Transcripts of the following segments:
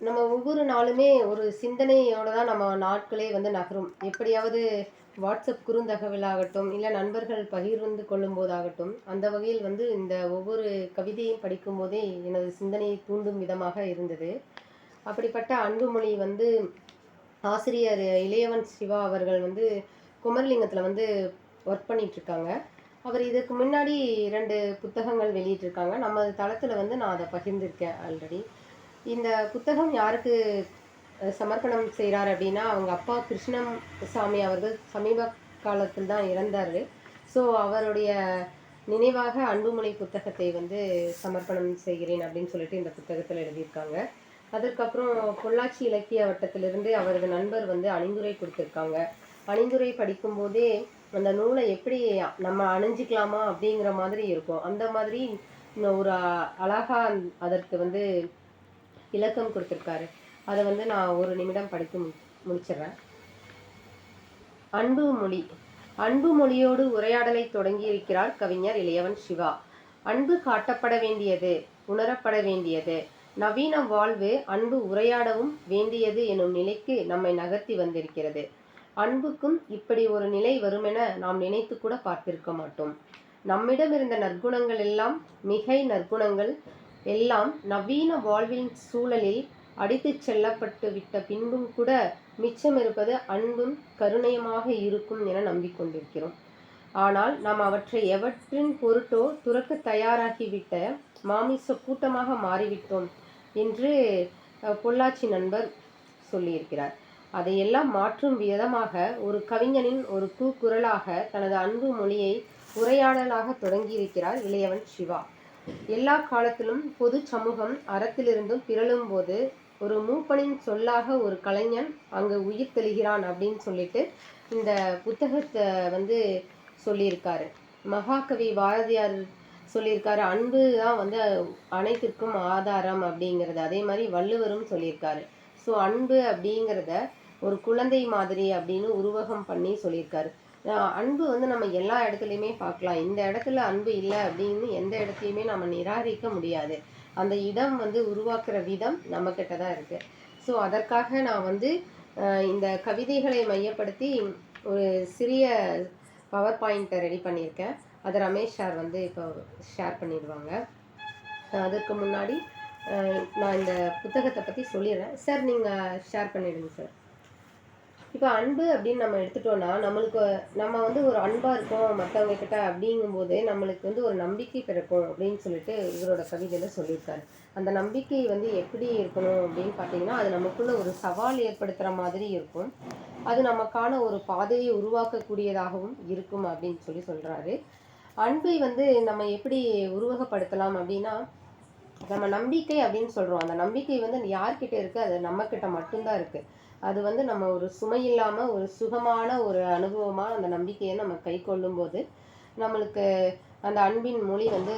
நம்ம ஒவ்வொரு நாளுமே ஒரு சிந்தனையோட தான் நம்ம நாட்களே வந்து நகரும். எப்படியாவது வாட்ஸ்அப் குறுந்தகவலாகட்டும், இல்ல நண்பர்கள் பகிர்ந்து கொள்ளும்போதாகட்டும், அந்த வகையில் வந்து இந்த ஒவ்வொரு கவிதையும் படிக்கும்போதே எனது சிந்தனையை தூண்டும் விதமாக இருந்தது. அப்படிப்பட்ட அன்புமொழி வந்து ஆசிரியர் இளையவன் சிவா அவர்கள் வந்து குமரலிங்கத்தில வந்து ஒர்க் பண்ணிட்டுருக்காங்க. அவர் இதற்கு முன்னாடி 2 புத்தகங்கள் வெளியிட்டிருக்காங்க. நம்ம தளத்தில வந்து நான் அத பகிர்ந்திருக்கேன் ஆல்ரெடி. இந்த புத்தகம் யாருக்கு சமர்ப்பணம் செய்றார் அப்படின்னா, அவங்க அப்பா கிருஷ்ணசாமி அவர்கள் சமீப காலத்தில் தான் இறந்தாரு. ஸோ அவருடைய நினைவாக அன்புமொழி புத்தகத்தை வந்து சமர்ப்பணம் செய்கிறேன் அப்படின்னு சொல்லிட்டு இந்த புத்தகத்துல எழுதியிருக்காங்க. அதற்கப்புறம் பொள்ளாச்சி இலக்கிய வட்டத்திலிருந்து அவரது நண்பர் வந்து அணிந்துரை குடுத்திருக்காங்க. அணிந்துரை படிக்கும்போதே அந்த நூலை எப்படி நம்ம அணிஞ்சுக்கலாமா அப்படிங்கிற மாதிரி இருக்கும். அந்த மாதிரி இந்த ஒரு அழகா அதற்கு வந்து விளக்கம் குடுத்திருக்காரு. அத வந்து நான் 1 நிமிடம் படித்து முடிச்சிடுறேன். அன்பு மொழி. அன்பு மொழியோடு உரையாடலை தொடங்கியிருக்கிறார் கவிஞர் இளையவன் சிவா. அன்பு காட்டப்பட வேண்டியது, உணரப்பட வேண்டியது. நவீன வாழ்வு அன்பு உரையாடவும் வேண்டியது எனும் நிலைக்கு நம்மை நகர்த்தி வந்திருக்கிறது. அன்புக்கும் இப்படி ஒரு நிலை வருமென நாம் நினைத்து கூட பார்த்திருக்க மாட்டோம். நம்மிடம் இருந்த நற்குணங்கள் எல்லாம், மிகை நற்குணங்கள் எல்லாம் நவீன வாழ்வின் சூழலில் அடித்துச் செல்லப்பட்டு விட்ட பின்பும் கூட மிச்சம் இருப்பது அன்பும் கருணையுமாக இருக்கும் என நம்பிக்கொண்டிருக்கிறோம். ஆனால் நாம் அவற்றை எவற்றின் பொருட்டோ துறக்க தயாராகிவிட்ட மாமிச கூட்டமாக மாறிவிட்டோம் என்று பொள்ளாச்சி நண்பர் சொல்லியிருக்கிறார். அதையெல்லாம் மாற்றும் விதமாக ஒரு கவிஞனின் ஒரு கூக்குரலாக தனது அன்பு மொழியை உரையாடலாக தொடங்கியிருக்கிறார் இளையவன் சிவா. எல்லா காலத்திலும் பொது சமூகம் அறத்திலிருந்தும் பிறழும் போது ஒரு மூப்பனின் சொல்லாக ஒரு கலைஞன் அங்கு உயிர் தெளிகிறான் அப்படின்னு சொல்லிட்டு இந்த புத்தகத்தை வந்து சொல்லியிருக்காரு. மகாகவி பாரதியார் சொல்லியிருக்காரு, அன்பு தான் வந்து அனைத்திற்கும் ஆதாரம் அப்படிங்கிறது. அதே மாதிரி வள்ளுவரும் சொல்லியிருக்காரு. ஸோ அன்பு அப்படிங்கிறத ஒரு குழந்தை மாதிரி அப்படின்னு உருவகம் பண்ணி சொல்லியிருக்காரு. அன்பு வந்து நம்ம எல்லா இடத்துலையுமே பார்க்கலாம். இந்த இடத்துல அன்பு இல்லை அப்படின்னு எந்த இடத்தையுமே நம்ம நிராகரிக்க முடியாது. அந்த இடம் வந்து உருவாக்குற விதம் நம்மக்கிட்ட தான் இருக்குது. ஸோ அதற்காக நான் வந்து இந்த கவிதைகளை மையப்படுத்தி ஒரு சிறிய பவர் பாயிண்ட்டை ரெடி பண்ணியிருக்கேன். அதை ரமேஷ் சார் வந்து இப்போ ஷேர் பண்ணிடுவாங்க. அதற்கு முன்னாடி நான் இந்த புத்தகத்தை பற்றி சொல்லிடுறேன். சார் நீங்கள் ஷேர் பண்ணிவிடுங்க சார். இப்போ அன்பு அப்படின்னு நம்ம எடுத்துட்டோம்னா, நம்ம வந்து ஒரு அன்பாக இருக்கோம் மற்றவங்க கிட்ட அப்படிங்கும்போது நம்மளுக்கு வந்து ஒரு நம்பிக்கை பிறக்கும் அப்படின்னு சொல்லிட்டு இவரோட கவிதையில் சொல்லியிருக்காரு. அந்த நம்பிக்கை வந்து எப்படி இருக்கணும் அப்படின்னு பார்த்தீங்கன்னா, அது நமக்குள்ள ஒரு சவால் ஏற்படுத்துகிற மாதிரி இருக்கும். அது நமக்கான ஒரு பாதையை உருவாக்கக்கூடியதாகவும் இருக்கும் அப்படின்னு சொல்கிறாரு. அன்பை வந்து நம்ம எப்படி உருவகப்படுத்தலாம் அப்படின்னா, நம்ம நம்பிக்கை அப்படின்னு சொல்கிறோம். அந்த நம்பிக்கை வந்து யார்கிட்ட இருக்குது? அது நம்மக்கிட்ட மட்டும்தான் இருக்குது. அது வந்து நம்ம ஒரு சுமை இல்லாமல் ஒரு சுகமான ஒரு அனுபவமாக அந்த நம்பிக்கையை நம்ம கை கொள்ளும்போது நம்மளுக்கு அந்த அன்பின் மொழி வந்து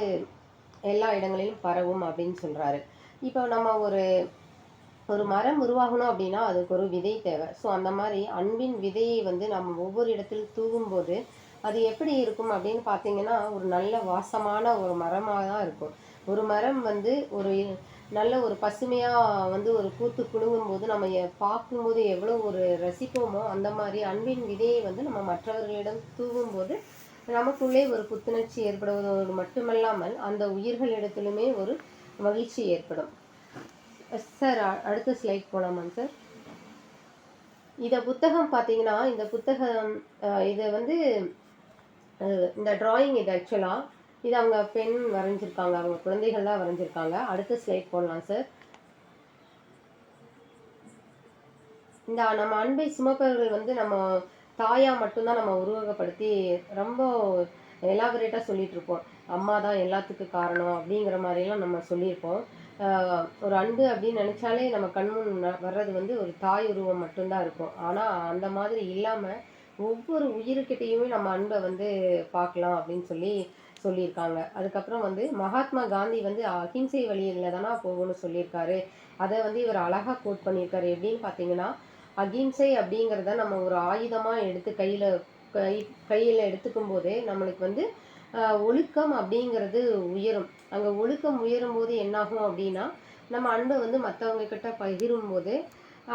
எல்லா இடங்களிலும் பரவும் அப்படின்னு சொல்கிறாரு. இப்போ நம்ம ஒரு ஒரு மரம் உருவாகணும் அப்படின்னா அதுக்கு ஒரு விதை தேவை. ஸோ அந்த மாதிரி அன்பின் விதையை வந்து நம்ம ஒவ்வொரு இடத்திலும் தூவும்போது அது எப்படி இருக்கும் அப்படின்னு பார்த்தீங்கன்னா, ஒரு நல்ல வாசமான ஒரு மரமாக தான் இருக்கும். ஒரு மரம் வந்து ஒரு நல்ல ஒரு பசுமையாக வந்து ஒரு பூத்து குலுங்கும்போது நம்ம பார்க்கும்போது எவ்வளோ ஒரு ரசிப்போமோ, அந்த மாதிரி அன்பின் விதையை வந்து நம்ம மற்றவர்களிடம் தூவும்போது நமக்குள்ளே ஒரு புத்துணர்ச்சி ஏற்படுவதோடு மட்டுமல்லாமல் அந்த உயிர்களிடத்திலுமே ஒரு மகிழ்ச்சி ஏற்படும். சார் அடுத்த ஸ்லைட் போகலாமாங்க சார்? இதை புத்தகம் பார்த்தீங்கன்னா, இந்த புத்தகம் இதை வந்து இந்த டிராயிங் இது ஆக்சுவலாக இது அவங்க பெண் வரைஞ்சிருக்காங்க. அவங்க குழந்தைகள் தான் வரைஞ்சிருக்காங்க. அடுத்த ஸ்லைட் போடலாம் சார். இந்த நம்ம அன்பை சுமப்பவர்கள் வந்து நம்ம தாயாக மட்டும்தான் நம்ம உருவகப்படுத்தி ரொம்ப எலாபரேட்டாக சொல்லிட்டு இருப்போம். அம்மா தான் எல்லாத்துக்கும் காரணம் அப்படிங்கிற மாதிரிலாம் நம்ம சொல்லியிருப்போம். ஒரு அன்பு அப்படின்னு நினச்சாலே நம்ம கண்முன் வர்றது வந்து ஒரு தாய் உருவம் மட்டும்தான் இருக்கும். ஆனால் அந்த மாதிரி இல்லாமல் ஒவ்வொரு உயிருக்கிட்டையுமே நம்ம அன்பை வந்து பார்க்கலாம் அப்படின்னு சொல்லியிருக்காங்க. அதுக்கப்புறம் வந்து மகாத்மா காந்தி வந்து அகிம்சை வழியில் தானே போகணும்னு சொல்லியிருக்காரு. அதை வந்து இவர் அழகாக கோட் பண்ணியிருக்காரு. எப்படின்னு பார்த்தீங்கன்னா, அகிம்சை அப்படிங்கிறத நம்ம ஒரு ஆயுதமாக எடுத்து கையில் எடுத்துக்கும் போதே நம்மளுக்கு வந்து ஒழுக்கம் அப்படிங்கிறது உயரும். அங்கே ஒழுக்கம் உயரும் போது என்னாகும் அப்படின்னா நம்ம அன்பை வந்து மற்றவங்க கிட்ட பகிரும்போது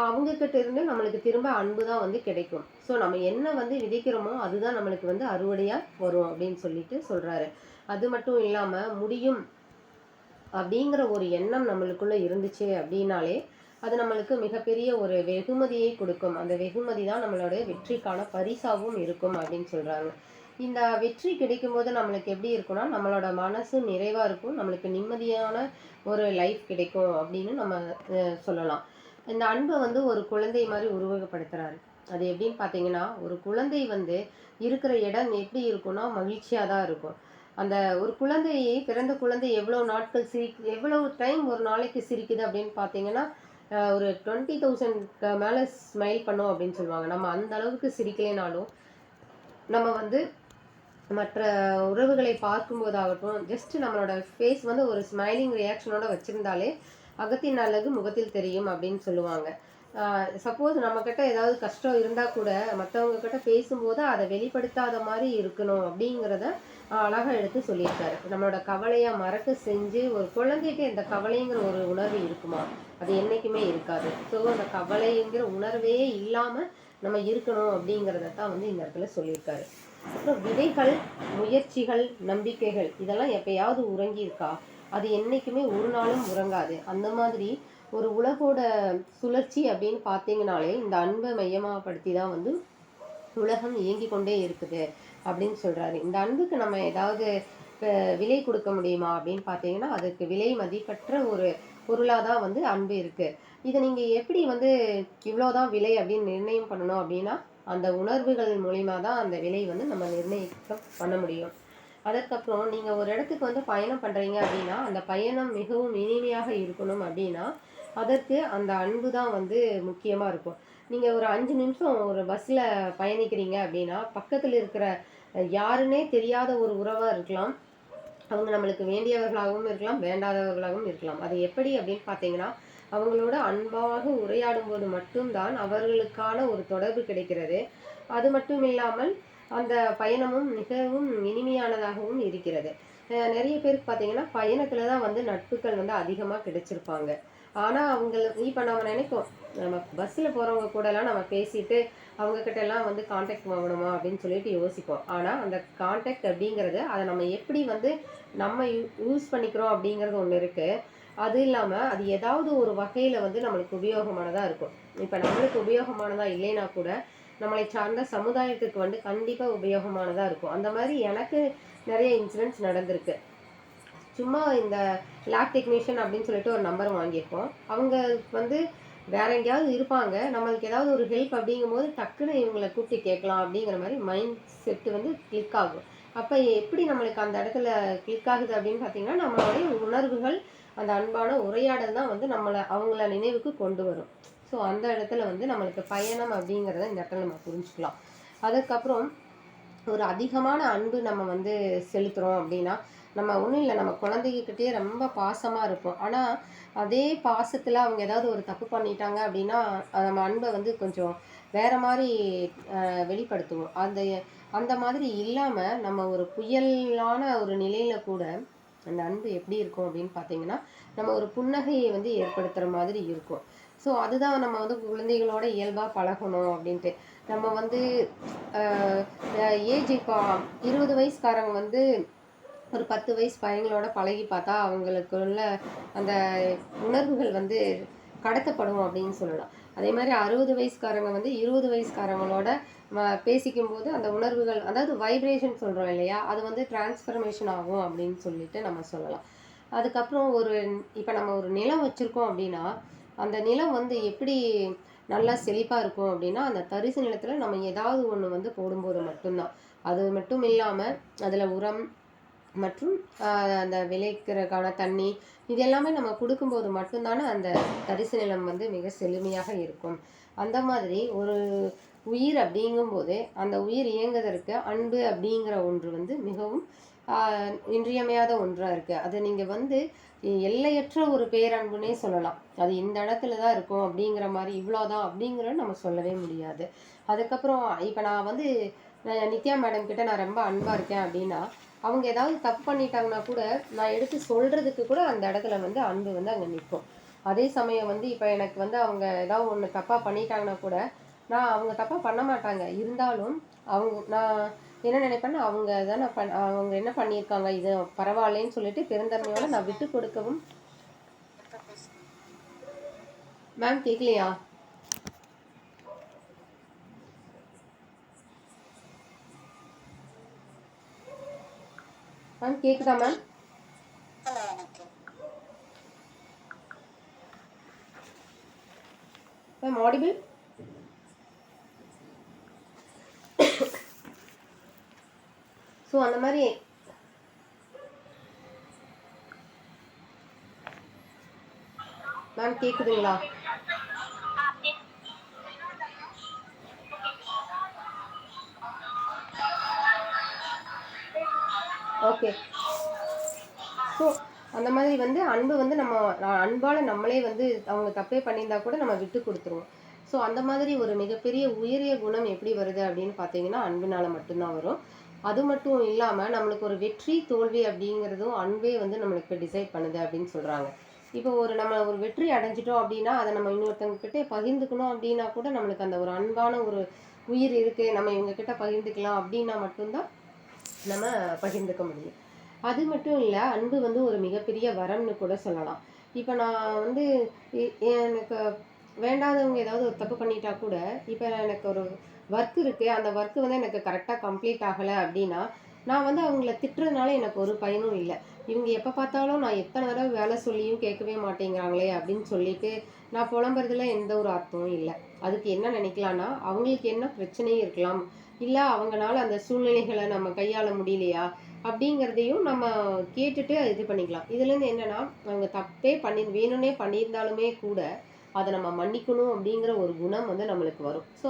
அவங்க கிட்ட இருந்து நம்மளுக்கு திரும்ப அன்பு தான் வந்து கிடைக்கும். ஸோ நம்ம என்ன வந்து விதைக்கிறோமோ அதுதான் நம்மளுக்கு வந்து அறுவடையாக வரும் அப்படின்னு சொல்லிட்டு சொல்கிறாரு. அது மட்டும் இல்லாமல் முடியும் அப்படிங்கிற ஒரு எண்ணம் நம்மளுக்குள்ளே இருந்துச்சு அப்படின்னாலே அது நம்மளுக்கு மிகப்பெரிய ஒரு வெகுமதியை கொடுக்கும். அந்த வெகுமதி தான் நம்மளோட வெற்றிக்கான பரிசாகவும் இருக்கும் அப்படின்னு சொல்கிறாங்க. இந்த வெற்றி கிடைக்கும்போது நம்மளுக்கு எப்படி இருக்கும்னா நம்மளோட மனசு நிறைவாக இருக்கும், நம்மளுக்கு நிம்மதியான ஒரு லைஃப் கிடைக்கும் அப்படின்னு நம்ம சொல்லலாம். இந்த அன்பை வந்து ஒரு குழந்தை மாதிரி உருவகப்படுத்துறாரு. அது எப்படின்னு பார்த்தீங்கன்னா, ஒரு குழந்தை வந்து இருக்கிற இடம் எப்படி இருக்கும்னா மகிழ்ச்சியாக தான் இருக்கும். அந்த ஒரு குழந்தையை பிறந்த குழந்தை எவ்வளோ நாட்கள் எவ்வளோ டைம் ஒரு நாளைக்கு சிரிக்குது அப்படின்னு பார்த்தீங்கன்னா, ஒரு 20,000க்கு மேலே ஸ்மைல் பண்ணும் அப்படின்னு சொல்லுவாங்க. நம்ம அந்த அளவுக்கு சிரிக்கலைனாலும் நம்ம வந்து மற்ற உறவுகளை பார்க்கும்போதாகட்டும், ஜஸ்ட் நம்மளோட ஃபேஸ் வந்து ஒரு ஸ்மைலிங் ரியாக்ஷனோட வச்சிருந்தாலே அகத்தின் அழகு முகத்தில் தெரியும் அப்படின்னு சொல்லுவாங்க. சப்போஸ் நம்மக்கிட்ட ஏதாவது கஷ்டம் இருந்தால் கூட மற்றவங்க கிட்ட பேசும்போது அதை வெளிப்படுத்தாத மாதிரி இருக்கணும் அப்படிங்கிறத அழகாக எடுத்து சொல்லியிருக்காரு. நம்மளோட கவலையை மறக்க செஞ்சு ஒரு குழந்தைக்கு இந்த கவலைங்கிற ஒரு உணர்வு இருக்குமா? அது என்றைக்குமே இருக்காது. ஸோ அந்த கவலைங்கிற உணர்வே இல்லாமல் நம்ம இருக்கணும் அப்படிங்கிறத தான் வந்து இந்த இடத்துல சொல்லியிருக்காரு. அப்புறம் விதைகள், முயற்சிகள், நம்பிக்கைகள் இதெல்லாம் எப்பயாவது உறங்கியிருக்கா? அது என்றைக்குமே ஒரு நாளும் உறங்காது. அந்த மாதிரி ஒரு உலகோட சுழற்சி அப்படின்னு பார்த்தீங்கனாலே இந்த அன்பை மையமாகப்படுத்தி தான் வந்து உலகம் இயங்கி கொண்டே இருக்குது அப்படின்னு சொல்கிறாரு. இந்த அன்புக்கு நம்ம ஏதாவது விலை கொடுக்க முடியுமா அப்படின்னு பார்த்தீங்கன்னா அதுக்கு விலை மதிப்பற்ற ஒரு பொருளாக தான் வந்து அன்பு இருக்குது. இதை நீங்கள் எப்படி வந்து இவ்வளோதான் விலை அப்படின்னு நிர்ணயம் பண்ணணும் அப்படின்னா அந்த உணர்வுகள் மூலிமா தான் அந்த விலை வந்து நம்ம நிர்ணயிக்க பண்ண முடியும். அதற்கப்புறம் நீங்கள் ஒரு இடத்துக்கு வந்து பயணம் பண்ணுறீங்க அப்படின்னா அந்த பயணம் மிகவும் இனிமையாக இருக்கணும் அப்படின்னா அதற்கு அந்த அன்பு தான் வந்து முக்கியமாக இருக்கும். நீங்கள் ஒரு 5 நிமிஷம் ஒரு பஸ்ஸில் பயணிக்கிறீங்க அப்படின்னா பக்கத்தில் இருக்கிற யாருன்னே தெரியாத ஒரு உறவாக இருக்கலாம், அவங்க நம்மளுக்கு வேண்டியவர்களாகவும் இருக்கலாம், வேண்டாதவர்களாகவும் இருக்கலாம். அது எப்படி அப்படின்னு பார்த்தீங்கன்னா அவங்களோட அன்பாக உரையாடும் போது மட்டும்தான் அவர்களுக்கான ஒரு தொடர்பு கிடைக்கிறது. அது மட்டும் இல்லாமல் அந்த பயணமும் மிகவும் இனிமையானதாகவும் இருக்கிறது. நிறைய பேருக்கு பார்த்தீங்கன்னா பயணத்தில் தான் வந்து நட்புகள் வந்து அதிகமாக கிடைச்சிருப்பாங்க. ஆனால் அவங்களுக்கு இப்போ நம்ம நினைப்போம் நம்ம பஸ்ஸில் போகிறவங்க கூடலாம் நம்ம பேசிட்டு அவங்கக்கிட்ட எல்லாம் வந்து காண்டாக்ட் வாங்கணுமா அப்படின்னு சொல்லிட்டு யோசிப்போம். ஆனால் அந்த காண்டாக்ட் அப்படிங்கிறது அதை நம்ம எப்படி வந்து நம்ம யூஸ் பண்ணிக்கிறோம் அப்படிங்கிறது ஒன்று இருக்குது. அது இல்லாமல் அது ஏதாவது ஒரு வகையில் வந்து நம்மளுக்கு உபயோகமானதாக இருக்கும். இப்போ நம்மளுக்கு உபயோகமானதாக இல்லைன்னா கூட நம்மளை சார்ந்த சமுதாயத்துக்கு வந்து கண்டிப்பாக உபயோகமானதாக இருக்கும். அந்த மாதிரி எனக்கு நிறைய இன்சிடென்ட்ஸ் நடந்திருக்கு. சும்மா இந்த லேப் டெக்னீஷியன் அப்படின்னு சொல்லிட்டு ஒரு நம்பர் வாங்கியிருக்கோம். அவங்க வந்து வேற எங்கேயாவது இருப்பாங்க, நம்மளுக்கு ஏதாவது ஒரு ஹெல்ப் அப்படிங்கும்போது டக்குன்னு இவங்களை கூப்பிட்டு கேட்கலாம் அப்படிங்கிற மாதிரி மைண்ட் செட்டு வந்து கிளிக் ஆகும். அப்போ எப்படி நம்மளுக்கு அந்த இடத்துல கிளிக் ஆகுது அப்படின்னு பார்த்தீங்கன்னா நம்மளுடைய உணர்வுகள் அந்த அன்பான உரையாடல் தான் வந்து அவங்கள நினைவுக்கு கொண்டு வரும். ஸோ அந்த இடத்துல வந்து நம்மளுக்கு பயணம் அப்படிங்கிறத இந்த இடத்துல நம்ம புரிஞ்சுக்கலாம். அதுக்கப்புறம் ஒரு அதிகமான அன்பு நம்ம வந்து செலுத்துகிறோம் அப்படின்னா நம்ம ஒன்றும் இல்லை, நம்ம குழந்தைகிட்டே ரொம்ப பாசமாக இருப்போம். ஆனால் அதே பாசத்தில் அவங்க ஏதாவது ஒரு தப்பு பண்ணிட்டாங்க அப்படின்னா நம்ம அன்பை வந்து கொஞ்சம் வேறு மாதிரி வெளிப்படுத்துவோம். அந்த மாதிரி இல்லாமல் நம்ம ஒரு புயலான ஒரு நிலையில் கூட அந்த அன்பு எப்படி இருக்கும் அப்படின்னு பார்த்தீங்கன்னா நம்ம ஒரு புன்னகையை வந்து ஏற்படுத்துகிற மாதிரி இருக்கும். ஸோ அதுதான் நம்ம வந்து குழந்தைகளோட இயல்பாக பழகணும் அப்படின்ட்டு. நம்ம வந்து ஏஜ் இப்போ 20 வயசுக்காரங்க வந்து ஒரு 10 வயசு பையங்களோட பழகி பார்த்தா அவங்களுக்குள்ள அந்த உணர்வுகள் வந்து கடத்தப்படும் அப்படின்னு சொல்லலாம். அதே மாதிரி 60 வயசுக்காரங்க வந்து 20 வயசுக்காரங்களோட பேசிக்கும்போது அந்த உணர்வுகள் அதாவது வைப்ரேஷன் சொல்கிறோம் இல்லையா, அது வந்து டிரான்ஸ்ஃபர்மேஷன் ஆகும் அப்படின்னு சொல்லிட்டு நம்ம சொல்லலாம். அதுக்கப்புறம் இப்போ நம்ம ஒரு நிலம் வச்சுருக்கோம் அப்படின்னா அந்த நிலம் வந்து எப்படி நல்லா செழிப்பாக இருக்கும் அப்படின்னா அந்த தரிசு நிலத்தில் நம்ம ஏதாவது ஒன்று வந்து போடும்போது மட்டும்தான். அது மட்டும் இல்லாமல் அதில் உரம் மற்றும் அந்த விளைக்கிறதுக்கான தண்ணி இது எல்லாமே நம்ம கொடுக்கும்போது மட்டும்தானே அந்த தரிசு நிலம் வந்து மிக செழுமையாக இருக்கும். அந்த மாதிரி ஒரு உயிர் அப்படிங்கும்போது அந்த உயிர் இயங்குவதற்கு அன்பு அப்படிங்கிற ஒன்று வந்து மிகவும் இன்றியமையாத ஒன்றாக இருக்குது. அதை நீங்கள் வந்து எல்லையற்ற ஒரு பேரன்புனே சொல்லலாம். அது இந்த இடத்துல தான் இருக்கும் அப்படிங்கிற மாதிரி இவ்வளோதான் அப்படிங்கிற நம்ம சொல்லவே முடியாது. அதுக்கப்புறம் இப்போ நான் வந்து நித்யா மேடம் கிட்ட நான் ரொம்ப அன்பாக இருக்கேன் அப்படின்னா அவங்க ஏதாவது தப்பு பண்ணிட்டாங்கன்னா கூட நான் எடுத்து சொல்கிறதுக்கு கூட அந்த இடத்துல வந்து அன்பு வந்து அங்கே நிற்கும். அதே சமயம் வந்து இப்போ எனக்கு வந்து அவங்க ஏதாவது ஒன்று தப்பாக பண்ணிட்டாங்கன்னா கூட நான் அவங்க தப்பாக பண்ண மாட்டாங்க. இருந்தாலும் நான் என்ன நினைப்பேன்னா, அவங்க தானே அவங்க என்ன பண்ணியிருக்காங்க, இது பரவாயில்லைன்னு சொல்லிட்டு பெருந்தன்மையோட நான் விட்டு கொடுக்கவும். மேம் கேட்கலையா? மேம் கேட்குதா மேம்? Ma'am audible? ஸோ அந்த மாதிரி மேம் கேட்குதுங்களா? ஓகே. ஸோ அந்த மாதிரி வந்து அன்பு வந்து நம்ம அன்பால் நம்மளே வந்து அவங்க தப்பே பண்ணியிருந்தா கூட நம்ம விட்டு கொடுத்துருவோம். ஸோ அந்த மாதிரி ஒரு மிகப்பெரிய உயரிய குணம் எப்படி வருது அப்படின்னு பார்த்தீங்கன்னா அன்பினால் மட்டும்தான் வரும். அது மட்டும் இல்லாமல் நம்மளுக்கு ஒரு வெற்றி தோல்வி அப்படிங்கிறதும் அன்பே வந்து நம்மளுக்கு டிசைட் பண்ணுது அப்படின்னு சொல்கிறாங்க. இப்போ நம்ம ஒரு வெற்றி அடைஞ்சிட்டோம் அப்படின்னா அதை நம்ம இன்னொருத்தவங்ககிட்ட பகிர்ந்துக்கணும் அப்படின்னா கூட நம்மளுக்கு அந்த ஒரு அன்பான ஒரு உயிர் இருக்குது, நம்ம இவங்கக்கிட்ட பகிர்ந்துக்கலாம் அப்படின்னா மட்டும்தான் நம்ம பகிர்ந்துக்க முடியும். அது மட்டும் இல்லை, அன்பு வந்து ஒரு மிகப்பெரிய வரம்னு கூட சொல்லலாம். இப்போ நான் வந்து எனக்கு வேண்டாதவங்க ஏதாவது ஒரு தப்பு பண்ணிட்டா கூட, இப்போ எனக்கு ஒரு ஒர்க் இருக்குது, அந்த ஒர்க்கு வந்து எனக்கு கரெக்டாக கம்ப்ளீட் ஆகலை அப்படின்னா நான் வந்து அவங்கள திட்டுறதுனால எனக்கு ஒரு பயனும் இல்லை. இவங்க எப்போ பார்த்தாலும் நான் எத்தனை தடவை வேலை சொல்லியும் கேட்கவே மாட்டேங்கிறாங்களே அப்படின்னு சொல்லிட்டு நான் புலம்புறதுல எந்த ஒரு அர்த்தமும் இல்லை. அதுக்கு என்ன நினைக்கலான்னா, அவங்களுக்கு என்ன பிரச்சனையும் இருக்கலாம், இல்லை அவங்களால அந்த சூழ்நிலைகளை நம்ம கையாள முடியலையா அப்படிங்கிறதையும் நம்ம கேட்டுட்டு இது பண்ணிக்கலாம். இதுலேருந்து என்னன்னா, அவங்க தப்பே வேணும்னே பண்ணியிருந்தாலுமே கூட அதை நம்ம மன்னிக்கணும் அப்படிங்கிற ஒரு குணம் வந்து நம்மளுக்கு வரும். ஸோ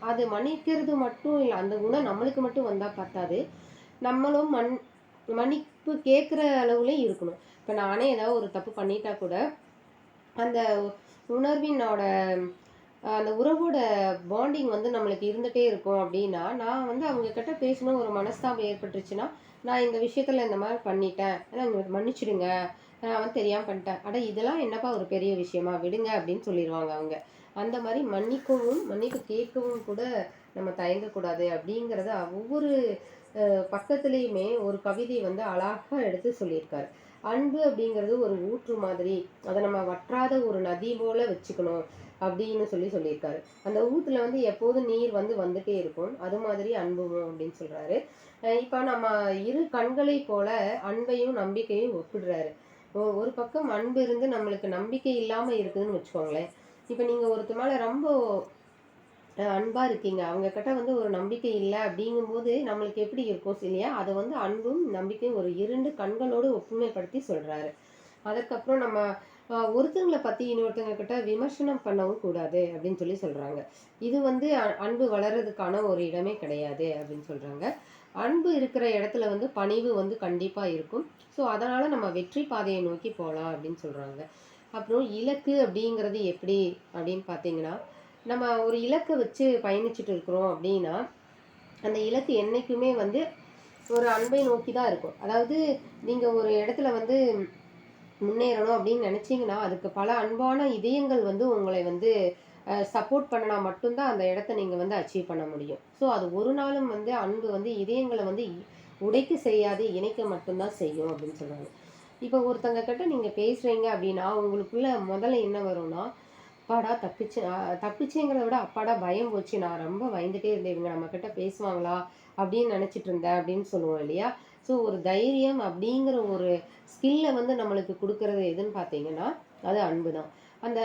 அது மன்னிக்கிறது மட்டும் இல்லை, அந்த குணம் நம்மளுக்கு மட்டும் வந்தால் பத்தாது, நம்மளும் மன்னிப்பு கேட்குற அளவுலேயும் இருக்கணும். இப்போ நானே ஏதாவது ஒரு தப்பு பண்ணிட்டா கூட அந்த உணர்வினோட அந்த உறவோட பாண்டிங் வந்து நம்மளுக்கு இருந்துகிட்டே இருக்கும் அப்படின்னா, நான் வந்து அவங்கக்கிட்ட பேசணும் ஒரு மனஸ்தாபம் ஏற்பட்டுருச்சுன்னா, நான் இந்த விஷயத்தில் இந்த மாதிரி பண்ணிட்டேன், ஆனால் மன்னிச்சிடுங்க, நான் வந்து தெரியாமல் பண்ணிட்டேன், அட இதெல்லாம் என்னப்பா ஒரு பெரிய விஷயமா, விடுங்க அப்படின்னு சொல்லிடுவாங்க அவங்க. அந்த மாதிரி மன்னிக்கவும் மன்னிப்பு கேட்கவும் கூட நம்ம தயங்கக்கூடாது அப்படிங்கிறத ஒவ்வொரு பக்கத்துலேயுமே ஒரு கவிதை வந்து அழகாக எடுத்து சொல்லியிருக்காரு. அன்பு அப்படிங்கிறது ஒரு ஊற்று மாதிரி, அதை நம்ம வற்றாத ஒரு நதி போல வச்சுக்கணும் அப்படின்னு சொல்லியிருக்காரு. அந்த ஊத்துல வந்து எப்போதும் நீர் வந்து வந்துட்டே இருக்கும், அது மாதிரி அன்பும் அப்படின்னு சொல்றாரு. இப்போ நம்ம இரு கண்களை போல அன்பையும் நம்பிக்கையும் ஒப்பிடுறாரு. ஒரு பக்கம் அன்பு இருந்து நம்மளுக்கு நம்பிக்கை இல்லாம இருக்குதுன்னு வச்சுக்கோங்களேன். இப்போ நீங்க ஒருத்தர் மேல ரொம்ப அன்பா இருக்கீங்க, அவங்க கிட்ட வந்து ஒரு நம்பிக்கை இல்லை அப்படிங்கும்போது நம்மளுக்கு எப்படி இருக்கும் இல்லையா? அதை வந்து அன்பும் நம்பிக்கையும் ஒரு 2 கண்களோடு ஒப்புமைப்படுத்தி சொல்றாரு. அதுக்கப்புறம் நம்ம ஒருத்தங்களை பற்றி இன்னொருத்தங்க கிட்ட விமர்சனம் பண்ணவும் கூடாது அப்படின்னு சொல்கிறாங்க. இது வந்து அன்பு வளர்றதுக்கான ஒரு இடமே கிடையாது அப்படின்னு சொல்கிறாங்க. அன்பு இருக்கிற இடத்துல வந்து பணிவு வந்து கண்டிப்பாக இருக்கும். ஸோ அதனால் நம்ம வெற்றி பாதையை நோக்கி போகலாம் அப்படின்னு சொல்கிறாங்க. அப்புறம் இலக்கு அப்படிங்கிறது எப்படி அப்படின்னு பார்த்தீங்கன்னா, நம்ம ஒரு இலக்கை வச்சு பயணிச்சுட்டு இருக்கிறோம் அப்படின்னா அந்த இலக்கு என்றைக்குமே வந்து ஒரு அன்பை நோக்கி தான் இருக்கும். அதாவது நீங்கள் ஒரு இடத்துல வந்து முன்னேறணும் அப்படின்னு நினச்சிங்கன்னா அதுக்கு பல அன்பான இதயங்கள் வந்து உங்களை வந்து சப்போர்ட் பண்ணினா மட்டும்தான் அந்த இடத்த நீங்கள் வந்து அச்சீவ் பண்ண முடியும். ஸோ அது ஒரு நாளும் வந்து அன்பு வந்து இதயங்களை வந்து உடைக்க செய்யாது, இணைக்க மட்டும்தான் செய்யும் அப்படின்னு சொல்கிறாங்க. இப்போ ஒருத்தங்க கிட்ட நீங்கள் பேசுகிறீங்க அப்படின்னா உங்களுக்குள்ள முதல்ல என்ன வரும்னா, அப்பாடா தப்பிச்சேங்கிறத விட அப்பாடா பயம் போச்சு, நான் ரொம்ப பயந்துட்டே இருந்தேன், இவங்க நம்மக்கிட்ட பேசுவாங்களா அப்படின்னு நினச்சிட்டு இருந்தேன் அப்படின்னு சொல்லுவோம் இல்லையா? ஸோ ஒரு தைரியம் அப்படிங்கிற ஒரு ஸ்கில்லை வந்து நம்மளுக்கு கொடுக்கறது எதுன்னு பார்த்தீங்கன்னா அது அன்பு தான். அந்த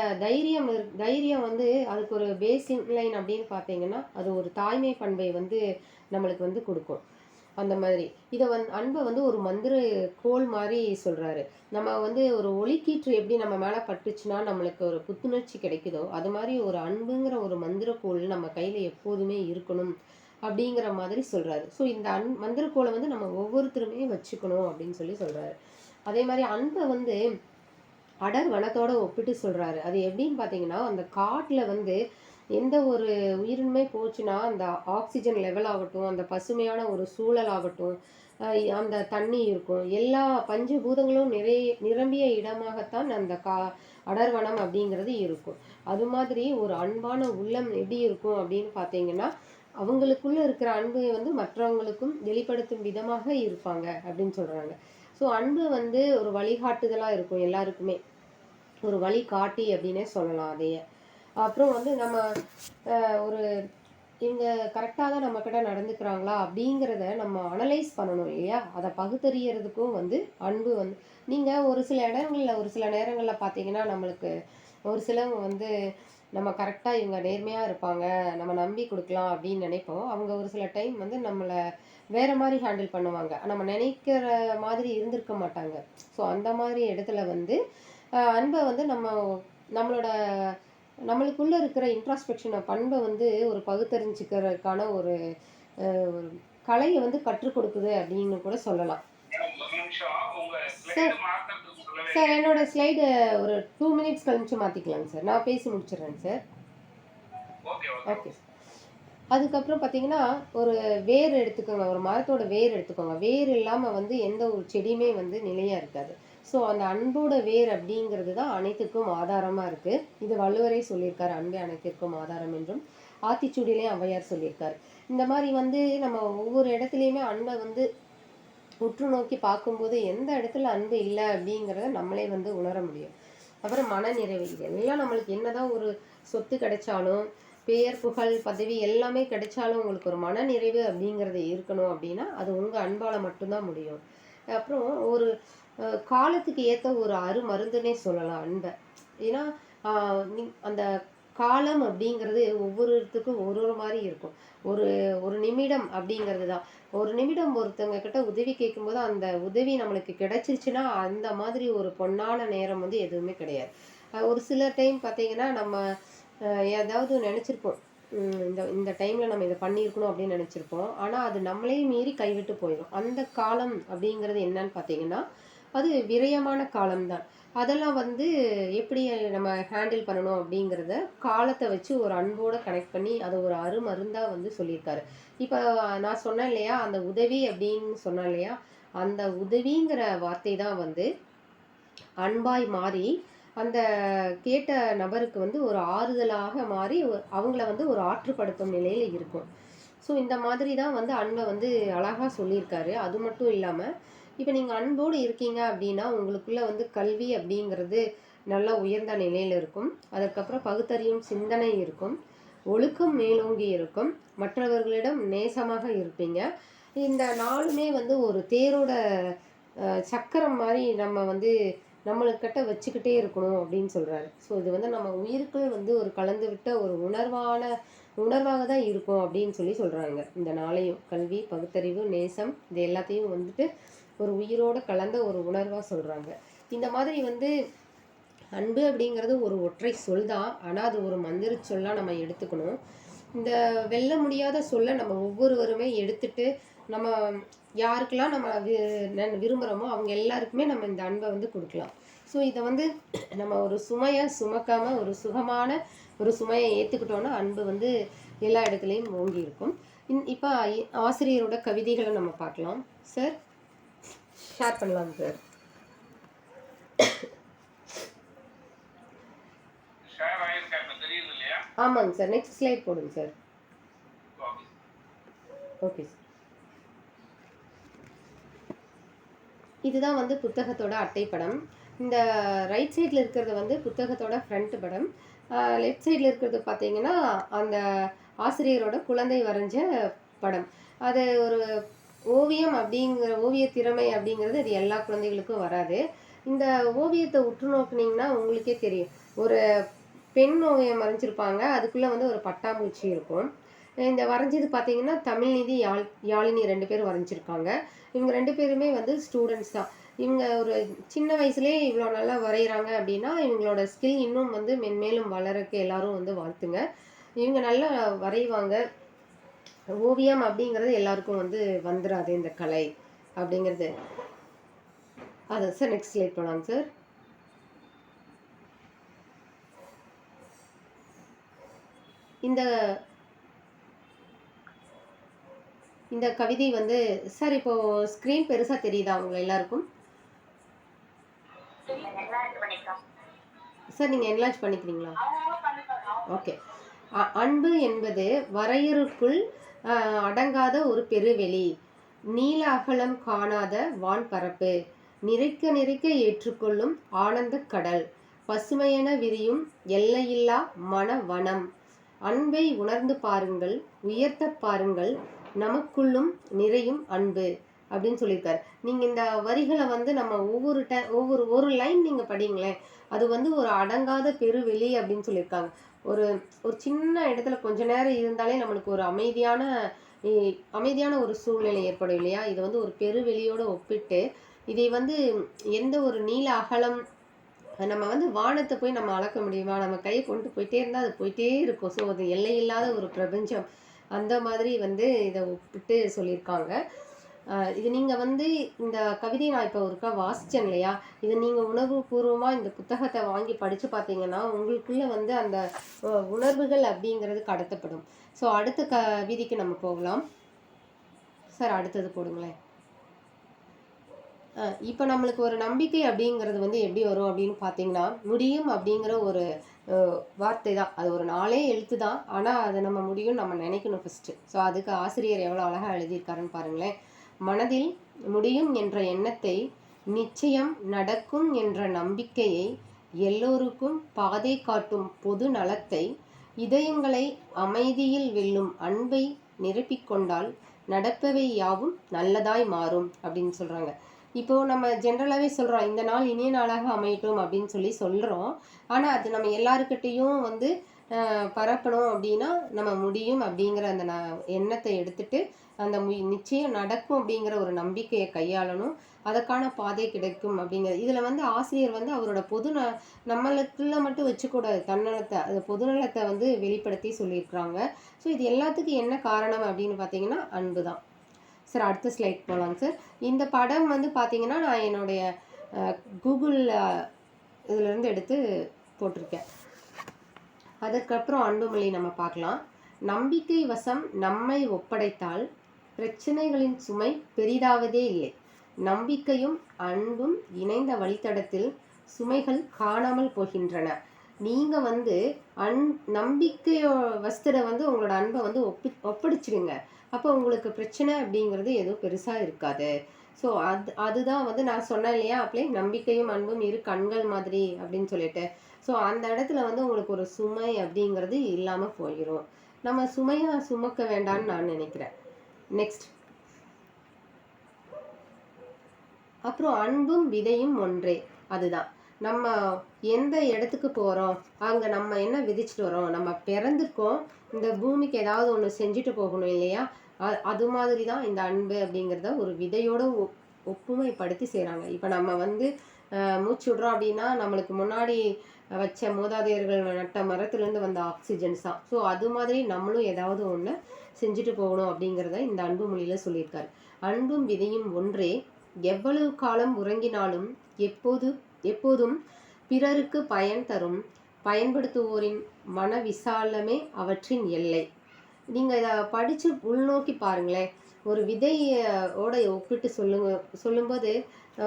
தைரியம் வந்து அதுக்கு ஒரு பேசிக் லைன் அப்படின்னு பார்த்தீங்கன்னா அது ஒரு தாய்மை பண்பை வந்து நம்மளுக்கு வந்து கொடுக்கும். அந்த மாதிரி இதை அன்பை வந்து ஒரு மந்திர கோல் மாதிரி சொல்கிறாரு. நம்ம வந்து ஒரு ஒளிக்கீற்று எப்படி நம்ம மேலே பட்டுச்சுன்னா நம்மளுக்கு ஒரு புத்துணர்ச்சி கிடைக்குதோ அது மாதிரி ஒரு அன்புங்கிற ஒரு மந்திர கோல் நம்ம கையில் எப்போதுமே இருக்கணும் அப்படிங்கிற மாதிரி சொல்கிறாரு. ஸோ இந்த மந்திரக்கோளை வந்து நம்ம ஒவ்வொருத்தருமே வச்சுக்கணும் அப்படின்னு சொல்கிறாரு. அதே மாதிரி அன்பை வந்து அடர் வனத்தோட ஒப்பிட்டு சொல்கிறாரு. அது எப்படின்னு பார்த்தீங்கன்னா அந்த காட்டில் வந்து எந்த ஒரு உயிரின்மை போச்சுன்னா அந்த ஆக்சிஜன் லெவல் ஆகட்டும், அந்த பசுமையான ஒரு சூழல் ஆகட்டும், அந்த தண்ணி இருக்கும். எல்லா பஞ்சபூதங்களும் நிரம்பிய இடமாகத்தான் அந்த அடர்வனம் அப்படிங்கிறது இருக்கும். அது மாதிரி ஒரு அன்பான உள்ளம் எப்படி இருக்கும் அப்படின்னு பார்த்தீங்கன்னா, அவங்களுக்குள்ள இருக்கிற அன்பை வந்து மற்றவங்களுக்கும் வெளிப்படுத்தும் விதமாக இருப்பாங்க அப்படின்னு சொல்றாங்க. ஸோ அன்பு வந்து ஒரு வழிகாட்டுதலா இருக்கும் எல்லாருக்குமே. ஒரு வழிகாட்டி அப்படின்னே சொல்லலாம் அதைய. அப்புறம் வந்து நம்ம ஒரு இவங்க கரெக்டாக தான் நம்மக்கிட்ட நடந்துக்கிறாங்களா அப்படிங்கிறத நம்ம அனலைஸ் பண்ணணும் இல்லையா? அதை பகுத்தறியறதுக்கும் வந்து அன்பு வந்து நீங்கள் ஒரு சில இடங்களில் ஒரு சில நேரங்களில் பார்த்தீங்கன்னா, நம்மளுக்கு ஒரு சிலவங்க வந்து நம்ம கரெக்டாக இவங்க நேர்மையாக இருப்பாங்க, நம்ம நம்பி கொடுக்கலாம் அப்படின்னு நினைப்போம். அவங்க ஒரு சில டைம் வந்து நம்மளை வேற மாதிரி ஹேண்டில் பண்ணுவாங்க. நம்ம நினைக்கிற மாதிரி இருந்திருக்க மாட்டாங்க. ஸோ அந்த மாதிரி இடத்துல வந்து அன்பை வந்து நம்மளோட நம்மளுக்குள்ள இருக்கிற இன்ட்ராஸ்பெக்ஷனை பண்பை வந்து ஒரு பகுத்தறிஞ்சிக்கிறதுக்கான ஒரு ஒரு கலையை வந்து கற்றுக் கொடுக்குது அப்படின்னு கூட சொல்லலாம். சார் சார் என்னோட ஸ்லைடு ஒரு 2 மினிட்ஸ் கழிச்சு மாற்றிக்கலாங்க சார். நான் பேசி முடிச்சிடுறேங்க சார். Okay sir. அதுக்கப்புறம் பார்த்தீங்கன்னா, ஒரு வேர் எடுத்துக்கோங்க. ஒரு மரத்தோட வேர் எடுத்துக்கோங்க. வேர் இல்லாமல் வந்து எந்த ஒரு செடியுமே வந்து நிலையாக இருக்காது. ஸோ அந்த அன்போட வேர் அப்படிங்கிறது தான் அனைத்துக்கும் ஆதாரமாக இருக்குது. இது வள்ளுவரே சொல்லியிருக்காரு, அன்பே அனைத்திற்கும் ஆதாரம் என்றும். ஆத்திச்சூடியிலையும் ஔவையார் சொல்லியிருக்காரு. இந்த மாதிரி வந்து நம்ம ஒவ்வொரு இடத்துலையுமே அன்பை வந்து உற்று நோக்கி பார்க்கும்போது எந்த இடத்துல அன்பு இல்லை அப்படிங்கிறத நம்மளே வந்து உணர முடியும். அப்புறம் மனநிறைவு. இதெல்லாம் நம்மளுக்கு என்னதான் ஒரு சொத்து கிடைச்சாலும், பெயர் புகழ் பதவி எல்லாமே கிடைச்சாலும் உங்களுக்கு ஒரு மனநிறைவு அப்படிங்கிறது இருக்கணும் அப்படின்னா அது உங்கள் அன்பால் மட்டும்தான் முடியும். அப்புறம் ஒரு காலத்துக்கு ஏற்ற ஒரு அருமருந்துன்னே சொல்லலாம் அன்பை. ஏன்னா அந்த காலம் அப்படிங்கிறது ஒவ்வொருத்துக்கும் ஒரு ஒரு மாதிரி இருக்கும். ஒரு ஒரு நிமிடம் அப்படிங்கிறது தான். ஒரு நிமிடம் ஒருத்தவங்க கிட்ட உதவி கேட்கும்போது அந்த உதவி நம்மளுக்கு கிடைச்சிருச்சுன்னா அந்த மாதிரி ஒரு பொன்னான நேரம் வந்து எதுவுமே கிடையாது. ஒரு சில டைம் பார்த்தீங்கன்னா நம்ம ஏதாவது நினச்சிருப்போம். இந்த இந்த டைமில் நம்ம இதை பண்ணியிருக்கணும் அப்படின்னு நினச்சிருப்போம். ஆனால் அது நம்மளையும் மீறி கைவிட்டு போயிடும். அந்த காலம் அப்படிங்கிறது என்னன்னு பார்த்தீங்கன்னா, அது விரயமான காலம்தான். அதெல்லாம் வந்து எப்படி நம்ம ஹேண்டில் பண்ணணும் அப்படிங்கிறத காலத்தை வச்சு ஒரு அன்போடு கனெக்ட் பண்ணி அதை ஒரு அருமருந்தாக வந்து சொல்லியிருக்காரு. இப்போ நான் சொன்னேன் இல்லையா, அந்த உதவி அப்படின்னு சொன்னேன் இல்லையா, அந்த உதவிங்கிற வார்த்தை தான் வந்து அன்பாய் மாறி அந்த கேட்ட நபருக்கு வந்து ஒரு ஆறுதலாக மாறி அவங்கள வந்து ஒரு ஆற்றுப்படுத்தும் நிலையில் இருக்கும். ஸோ இந்த மாதிரி தான் வந்து அன்பை வந்து அழகாக சொல்லியிருக்காரு. அது மட்டும் இல்லாமல் இப்போ நீங்கள் அன்போடு இருக்கீங்க அப்படின்னா உங்களுக்குள்ள வந்து கல்வி அப்படிங்கிறது நல்லா உயர்ந்த நிலையில் இருக்கும். அதுக்கப்புறம் பகுத்தறியும் சிந்தனை இருக்கும். ஒழுக்கம் மேலோங்கி இருக்கும். மற்றவர்களிடம் நேசமாக இருப்பீங்க. இந்த நாளுமே வந்து ஒரு தேரோட சக்கரம் மாதிரி நம்ம வந்து நம்மளுக்கிட்ட வச்சுக்கிட்டே இருக்கணும் அப்படின்னு சொல்கிறாரு. ஸோ இது வந்து நம்ம உயிருக்குள் வந்து ஒரு கலந்து விட்ட ஒரு உணர்வாக தான் இருக்கும் அப்படின்னு சொல்கிறாங்க. இந்த நாளையும் கல்வி பகுத்தறிவு நேசம் இது எல்லாத்தையும் வந்துட்டு ஒரு உயிரோடு கலந்த ஒரு உணர்வாக சொல்கிறாங்க. இந்த மாதிரி வந்து அன்பு அப்படிங்கிறது ஒரு ஒற்றை சொல் தான். ஆனால் அது ஒரு மந்திர சொல்லாக நம்ம எடுத்துக்கணும். இந்த வெல்ல முடியாத சொல்லை நம்ம ஒவ்வொருவருமே எடுத்துட்டு நம்ம யாருக்கெல்லாம் நம்ம விரும்புகிறோமோ அவங்க எல்லாருக்குமே நம்ம இந்த அன்பை வந்து கொடுக்கலாம். ஸோ இதை வந்து நம்ம ஒரு சுமையை சுமக்காமல் ஒரு சுகமான ஒரு சுமையை ஏற்றுக்கிட்டோன்னா அன்பு வந்து எல்லா இடத்துலையும் ஓங்கி இருக்கும். இப்போ ஆசிரியரோட கவிதைகளை நம்ம பார்க்கலாம். சார் ஷேர் பண்ணலாம் சார். ஆமாங்க சார். நெக்ஸ்ட் ஸ்லைட் போடுங்க சார். Okay sir. இதுதான் வந்து புத்தகத்தோட அட்டைப்படம். இந்த ரைட் சைடில் இருக்கிறது வந்து புத்தகத்தோட ஃப்ரண்ட் படம். லெஃப்ட் சைடில் இருக்கிறது பார்த்தீங்கன்னா அந்த ஆசிரியரோட குழந்தை வரைஞ்ச படம். அது ஒரு ஓவியம் அப்படிங்கிற ஓவிய திறமை அப்படிங்கிறது அது எல்லா குழந்தைகளுக்கும் வராது. இந்த ஓவியத்தை உற்று நோக்குனீங்கன்னா உங்களுக்கே தெரியும். ஒரு பெண் ஓவியம் வரைஞ்சிருப்பாங்க. அதுக்குள்ளே வந்து ஒரு பட்டாம்பூச்சி இருக்கும். இந்த வரைஞ்சது பார்த்தீங்கன்னா தமிழ்நிதி யாழினி 2 பேரும் வரைஞ்சிருக்காங்க. இவங்க 2 பேருமே வந்து ஸ்டூடெண்ட்ஸ் தான். இவங்க ஒரு சின்ன வயசுலேயே இவ்வளோ நல்லா வரைகிறாங்க அப்படின்னா இவங்களோட ஸ்கில் இன்னும் வந்து மென்மேலும் வளரக்கு எல்லாரும் வந்து வாழ்த்துங்க. இவங்க நல்லா வரைவாங்க. ஓவியம் அப்படிங்கிறது எல்லாருக்கும் வந்து வந்துடாது இந்த கலை அப்படிங்கிறது. அது சார் நெக்ஸ்ட் ஸ்லைட் போகலாங்க சார். இந்த இந்த கவிதை வந்து சார் இப்போ ஸ்க்ரீன் பெருசாக தெரியுதா உங்களை எல்லாருக்கும்? சார் நீங்கள் என்லார்ஜ் பண்ணிக்கிறீங்களா? ஓகே. அன்பு என்பது வரையறுக்குள் அடங்காத ஒரு பெருவெளி, நீல அகலம் காணாத வான்பரப்பு, நிறைக்க நிறைக்க ஏற்றுக்கொள்ளும் ஆனந்த கடல், பசுமையென விரியும் எல்லையில்லா மனவனம். அன்பை உணர்ந்து பாருங்கள், உயர்த்த பாருங்கள், நமக்குள்ளும் நிறையும் அன்பு அப்படின்னு சொல்லியிருக்காரு. நீங்கள் இந்த வரிகளை வந்து நம்ம ஒவ்வொரு ஒரு லைன் நீங்கள் படிங்களேன், அது வந்து ஒரு அடங்காத பெருவெளி அப்படின்னு சொல்லியிருக்காங்க. ஒரு ஒரு சின்ன இடத்துல கொஞ்ச நேரம் இருந்தாலே நம்மளுக்கு ஒரு அமைதியான ஒரு சூழ்நிலை ஏற்படும் இல்லையா? இதை வந்து ஒரு பெருவெளியோடு ஒப்பிட்டு இதை வந்து எந்த ஒரு நீல அகலம், நம்ம வந்து வானத்தை போய் நம்ம அளக்க முடியுமா? நம்ம கையை கொண்டு போயிட்டே இருந்தால் அது போயிட்டே இருக்கும். ஸோ அது எல்லையில்லாத ஒரு பிரபஞ்சம். அந்த மாதிரி வந்து இதை ஒப்பிட்டு சொல்லியிருக்காங்க. இது நீங்கள் வந்து இந்த கவிதையை நான் இப்போ ஒருக்கா வாசித்தேன் இல்லையா? இது நீங்கள் உணர்வுபூர்வமாக இந்த புத்தகத்தை வாங்கி படித்து பார்த்தீங்கன்னா உங்களுக்குள்ளே வந்து அந்த உணர்வுகள் அப்படிங்கிறது கடத்தப்படும். ஸோ அடுத்த கவிதைக்கு நம்ம போகலாம். சார் அடுத்தது போடுங்களேன். இப்போ நம்மளுக்கு ஒரு நம்பிக்கை அப்படிங்கிறது வந்து எப்படி வரும் அப்படின்னு பார்த்தீங்கன்னா, முடியும் அப்படிங்கிற ஒரு வார்த்தை தான். அது ஒரு 4 எழுத்து தான். ஆனால் அதை நம்ம முடியும் நம்ம நினைக்கணும் ஃபஸ்ட்டு. ஸோ அதுக்கு ஆசிரியர் எவ்வளோ அழகாக எழுதியிருக்காருன்னு பாருங்களேன். மனதில் முடியும் என்ற எண்ணத்தை, நிச்சயம் நடக்கும் என்ற நம்பிக்கையை, எல்லோருக்கும் பாதை காட்டும் பொது நலத்தை, இதயங்களை அமைதியில் வெல்லும் அன்பை நிரப்பிக்கொண்டால் நடப்பவை யாவும் நல்லதாய் மாறும் அப்படின்னு சொல்கிறாங்க. இப்போது நம்ம ஜென்ரலாகவே சொல்கிறோம், இந்த நாள் இனிய நாளாக அமையட்டும் அப்படின்னு சொல்கிறோம். ஆனால் அது நம்ம எல்லாருக்கிட்டேயும் வந்து பரப்பணும் அப்படின்னா நம்ம முடியும் அப்படிங்கிற அந்த எண்ணத்தை எடுத்துட்டு அந்த நிச்சயம் நடக்கும் அப்படிங்கிற ஒரு நம்பிக்கையை கையாளணும். அதற்கான பாதை கிடைக்கும் அப்படிங்கிறது. இதில் வந்து ஆசிரியர் வந்து அவரோட நம்மளுக்குள்ள மட்டும் வச்சுக்கூடாது தன்னலத்தை, அது பொதுநலத்தை வந்து வெளிப்படுத்தி சொல்லியிருக்கிறாங்க. ஸோ இது எல்லாத்துக்கும் என்ன காரணம் அப்படின்னு பார்த்தீங்கன்னா அன்பு தான். சார் அடுத்த ஸ்லைட் போகலாங்க சார். இந்த படம் வந்து பார்த்தீங்கன்னா நான் என்னுடைய கூகுள் இதிலேருந்து எடுத்து போட்டிருக்கேன். அதற்கப்புறம் அன்புமொழி நம்ம பார்க்கலாம். நம்பிக்கை வசம் நம்மை ஒப்படைத்தால் பிரச்சனைகளின் சுமை பெரிதாவதே இல்லை. நம்பிக்கையும் அன்பும் இணைந்த வழித்தடத்தில் சுமைகள் காணாமல் போகின்றன. நீங்கள் வந்து நம்பிக்கையோ வஸ்திர வந்து உங்களோட அன்பை வந்து ஒப்படைச்சிடுங்க. அப்போ உங்களுக்கு பிரச்சனை அப்படிங்கிறது எதுவும் பெருசாக இருக்காது. ஸோ அதுதான் வந்து நான் சொன்னேன் இல்லையா, அப்படியே நம்பிக்கையும் அன்பும் இரு கண்கள் மாதிரி அப்படின்னு சொல்லிட்டு. ஸோ அந்த இடத்துல வந்து உங்களுக்கு ஒரு சுமை அப்படிங்கிறது இல்லாமல் போயிடும். நம்ம சுமையாக சுமக்க வேண்டாம்னு நான் நினைக்கிறேன். நெக்ஸ்ட். அப்புறம் அன்பும் விதையும் ஒன்றே. அதுதான் நம்ம எந்த இடத்துக்கு போகிறோம், அங்கே நம்ம என்ன விதிச்சுட்டு வரோம். நம்ம பிறந்திருக்கோம், இந்த பூமிக்கு ஏதாவது ஒன்று செஞ்சுட்டு போகணும் இல்லையா? அது மாதிரி தான் இந்த அன்பு அப்படிங்கிறத ஒரு விதையோட ஒப்புமைப்படுத்தி செய்கிறாங்க. இப்போ நம்ம வந்து மூச்சு விடுறோம் அப்படின்னா நம்மளுக்கு முன்னாடி வச்ச மூதாதையர்கள் நட்ட மரத்துலேருந்து வந்த ஆக்சிஜன்ஸ் தான். ஸோ அது மாதிரி நம்மளும் ஏதாவது ஒன்று செஞ்சுட்டு போகணும் அப்படிங்கிறத இந்த அன்பு மொழியில் சொல்லியிருக்காரு. அன்பும் விதையும் ஒன்றே, எவ்வளவு காலம் உறங்கினாலும் எப்போதும் பிறருக்கு பயன் தரும் பயன்படுத்துவோரின் மன விசாலமே அவற்றின் எல்லை. நீங்கள் இதை படித்து உள்நோக்கி பாருங்களேன். ஒரு விதையோட ஒப்பிட்டு சொல்லும்போது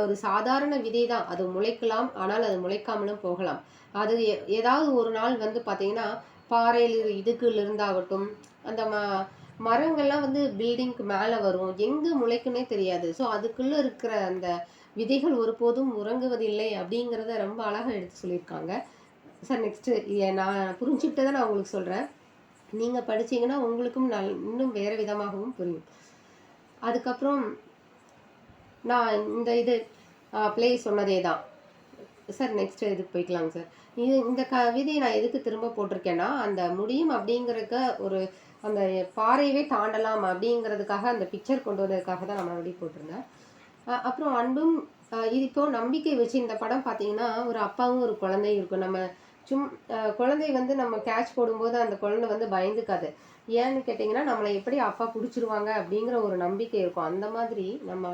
ஒரு சாதாரண விதை தான், அது முளைக்கலாம், ஆனால் அது முளைக்காமலும் போகலாம். அது ஏதாவது ஒரு நாள் வந்து பார்த்தீங்கன்னா பாறையில் இதுக்குள்ள இருந்தாகட்டும், அந்த மரங்கள்லாம் வந்து பில்டிங்க்கு மேலே வரும், எங்கே முளைக்குன்னே தெரியாது. ஸோ அதுக்குள்ளே இருக்கிற அந்த விதைகள் ஒருபோதும் உறங்குவதில்லை அப்படிங்கிறத ரொம்ப அழகாக எடுத்து சொல்லியிருக்காங்க. சார் நெக்ஸ்ட்டு நான் புரிஞ்சுக்கிட்டு தான் நான் உங்களுக்கு சொல்கிறேன். நீங்கள் படித்தீங்கன்னா உங்களுக்கும் இன்னும் வேறு விதமாகவும் புரியும். அதுக்கப்புறம் நான் இந்த ப்ளே சொன்னதே தான் சார். நெக்ஸ்ட் இதுக்கு போய்க்கலாங்க சார். இந்த கவிதையை நான் எதுக்கு திரும்ப போட்டிருக்கேன்னா, அந்த முடியும் அப்படிங்கிறக்க ஒரு அந்த பாறையவே தாண்டலாம் அப்படிங்கிறதுக்காக அந்த பிக்சர் கொண்டு வந்ததுக்காக தான் நான் மறுபடியும் போட்டிருந்தேன். அப்புறம் அன்பும் இது இப்போ நம்பிக்கை வச்சு இந்த படம் பார்த்தீங்கன்னா ஒரு அப்பாவும் ஒரு குழந்தையும் இருக்கும். நம்ம குழந்தை வந்து நம்ம கேட்ச் போடும்போது அந்த குழந்தை வந்து பயந்துக்காது. ஏன்னு கேட்டிங்கன்னா நம்மளை எப்படி அப்பா பிடிச்சிருவாங்க அப்படிங்கிற ஒரு நம்பிக்கை இருக்கும். அந்த மாதிரி நம்ம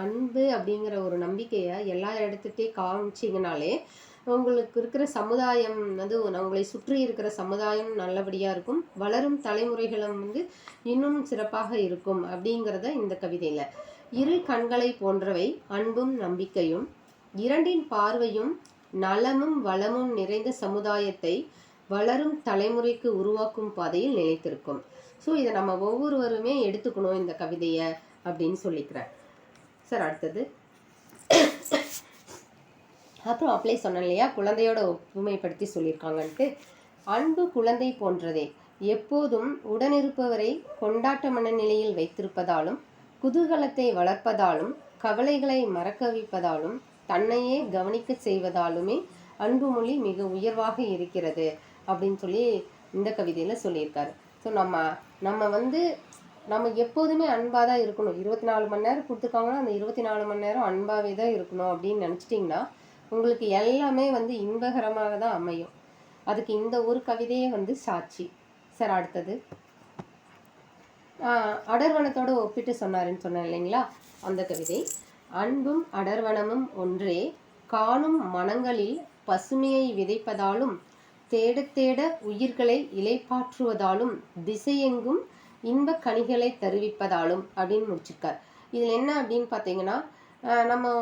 அன்பு அப்படிங்கிற ஒரு நம்பிக்கையை எல்லா இடத்துட்டையும் காமிச்சிங்கனாலே உங்களுக்கு இருக்கிற சமுதாயம் வந்து உங்களை சுற்றி இருக்கிற சமுதாயம் நல்லபடியாக இருக்கும், வளரும் தலைமுறைகளும் வந்து இன்னும் சிறப்பாக இருக்கும் அப்படிங்கிறத இந்த கவிதையில். இரு கண்களை போன்றவை அன்பும் நம்பிக்கையும், இரண்டின் பார்வையும் நலமும் வளமும் நிறைந்த சமுதாயத்தை வளரும் தலைமுறைக்கு உருவாக்கும் பாதையில் நிலைத்திருக்கும். ஸோ இதை நம்ம ஒவ்வொருவருமே எடுத்துக்கணும் இந்த கவிதையை அப்படின்னு சொல்லிக்கிறேன் சார். அடுத்தது அப்புறம் அப்ளை சொன்னேன் இல்லையா, குழந்தையோட ஒப்புமைப்படுத்தி சொல்லியிருக்காங்கன்ட்டு. அன்பு குழந்தை போன்றதே, எப்போதும் உடனிருப்பவரை கொண்டாட்ட மனநிலையில் வைத்திருப்பதாலும், குதூகலத்தை வளர்ப்பதாலும், கவலைகளை மறக்க வைப்பதாலும், தன்னையே கவனிக்க செய்வதாலுமே அன்பு மொழி மிக உயர்வாக இருக்கிறது அப்படின்னு சொல்லி இந்த கவிதையில் சொல்லியிருக்காரு. ஸோ நம்ம எப்போதுமே அன்பாக தான் இருக்கணும். 24 மணி நேரம் கொடுத்துருக்காங்கன்னா அந்த 24 மணி நேரம் அன்பாகவே தான் இருக்கணும் அப்படின்னு நினச்சிட்டிங்கன்னா உங்களுக்கு எல்லாமே வந்து இன்பகரமாக தான் அமையும். அதுக்கு இந்த ஒரு கவிதையே வந்து சாட்சி சார். அடுத்தது அடர்வனத்தோடு ஒப்பிட்டு சொன்னாருன்னு சொன்னேன் இல்லைங்களா, அந்த கவிதை. அன்பும் அடர்வனமும் ஒன்றே, காணும் மனங்களில் பசுமையை விதைப்பதாலும், தேட தேட உயிர்களை இலைப்பாற்றுவதாலும், திசையெங்கும் இன்ப கனிகளை தருவிப்பதாலும் அப்படின்னு முடிச்சிருக்கார். இதில் என்ன அப்படின்னு பார்த்தீங்கன்னா, நம்ம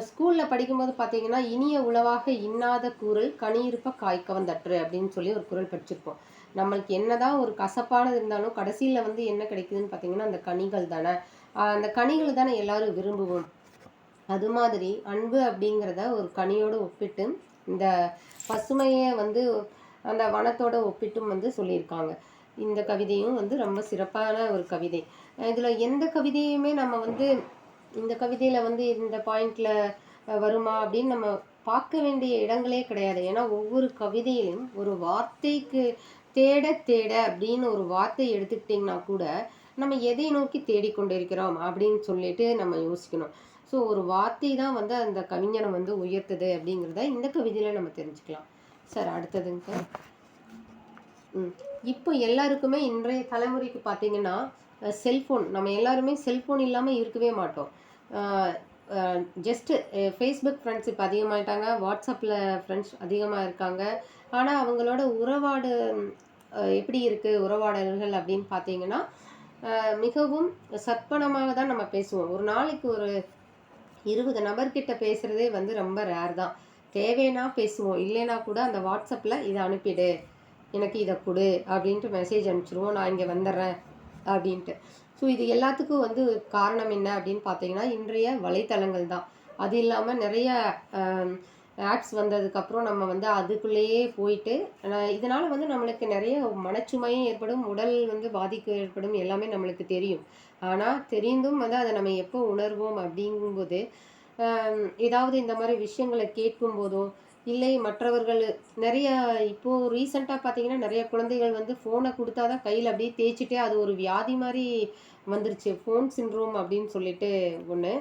ஸ்கூலில் படிக்கும்போது பார்த்தீங்கன்னா, இனிய உளவாக இன்னாத கூறல் கனியிருப்ப காய்க்கவந்தற்று அப்படின்னு சொல்லி ஒரு குறள் படிச்சிருப்போம். நம்மளுக்கு என்னதான் ஒரு கசப்பானது இருந்தாலும் கடைசியில் வந்து என்ன கிடைக்குதுன்னு பார்த்தீங்கன்னா அந்த கனிகள் தானே. அந்த கனிகள் தானே எல்லாரும் விரும்புவோம். அது மாதிரி அன்பு அப்படிங்கிறத ஒரு கனியோடு ஒப்பிட்டு இந்த பசுமையை வந்து அந்த வனத்தோட ஒப்பிட்டும் வந்து சொல்லியிருக்காங்க. இந்த கவிதையும் வந்து ரொம்ப சிறப்பான ஒரு கவிதை. இதில் எந்த கவிதையுமே நம்ம வந்து இந்த கவிதையில் வந்து இந்த பாயிண்டில் வருமா அப்படின்னு நம்ம பார்க்க வேண்டிய இடங்களே கிடையாது. ஏன்னா ஒவ்வொரு கவிதையிலும் ஒரு வார்த்தைக்கு தேட தேட அப்படின்னு ஒரு வார்த்தை எடுத்துக்கிட்டிங்கன்னா கூட நம்ம எதை நோக்கி தேடிக்கொண்டிருக்கிறோம் அப்படின்னு சொல்லிட்டு நம்ம யோசிக்கணும். ஸோ ஒரு வார்த்தை தான் வந்து அந்த கவிஞனை வந்து உயர்த்துது அப்படிங்கிறத இந்த கவிதையில் நம்ம தெரிஞ்சுக்கலாம் சார். அடுத்ததுங்க சார், இப்போ எல்லாருக்குமே இன்றைய தலைமுறைக்கு பார்த்தீங்கன்னா செல்ஃபோன், நம்ம எல்லாருமே செல்ஃபோன் இல்லாமல் இருக்கவே மாட்டோம். ஜஸ்ட்டு ஃபேஸ்புக் ஃப்ரெண்ட்ஸ் இப்போ அதிகமாகிட்டாங்க, வாட்ஸ்அப்பில் ஃப்ரெண்ட்ஸ் அதிகமாக இருக்காங்க. ஆனால் அவங்களோட உறவாடு எப்படி இருக்குது உறவாடல்கள் அப்படின்னு பார்த்தீங்கன்னா மிகவும் சற்பனமாக தான் நம்ம பேசுவோம். ஒரு நாளைக்கு ஒரு 20 நபர்கிட்ட பேசுகிறதே வந்து ரொம்ப ரேர் தான். தேவைன்னா பேசுவோம், இல்லைன்னா கூட அந்த வாட்ஸ்அப்பில் இதை அனுப்பிடு, எனக்கு இதை கொடு அப்படின்ட்டு மெசேஜ் அனுப்பிச்சிடுவோம், நான் இங்கே வந்துடுறேன் அப்படின்ட்டு. ஸோ இது எல்லாத்துக்கும் வந்து காரணம் என்ன அப்படின்னு பார்த்தீங்கன்னா இன்றைய வலைத்தளங்கள் தான். அது இல்லாமல் நிறைய ஆப்ஸ் வந்ததுக்கப்புறம் நம்ம வந்து அதுக்குள்ளேயே போயிட்டு இதனால் வந்து நம்மளுக்கு நிறைய மனச்சுமையும் ஏற்படும், உடல் வந்து பாதிப்பு ஏற்படும், எல்லாமே நம்மளுக்கு தெரியும். ஆனால் தெரிந்தும் வந்து அதை நம்ம எப்போ உணர்வோம் அப்படிங்கும்போது ஏதாவது இந்த மாதிரி விஷயங்களை கேட்கும்போதோ இல்லை மற்றவர்கள் நிறைய இப்போது ரீசெண்டாக பார்த்தீங்கன்னா நிறைய குழந்தைகள் வந்து ஃபோனை கொடுத்தா தான் கையில் அப்படியே தேய்ச்சிட்டே அது ஒரு வியாதி மாதிரி வந்துருச்சு, ஃபோன் சிண்ட்ரோம் அப்படின்னு சொல்லிட்டு ஒன்று.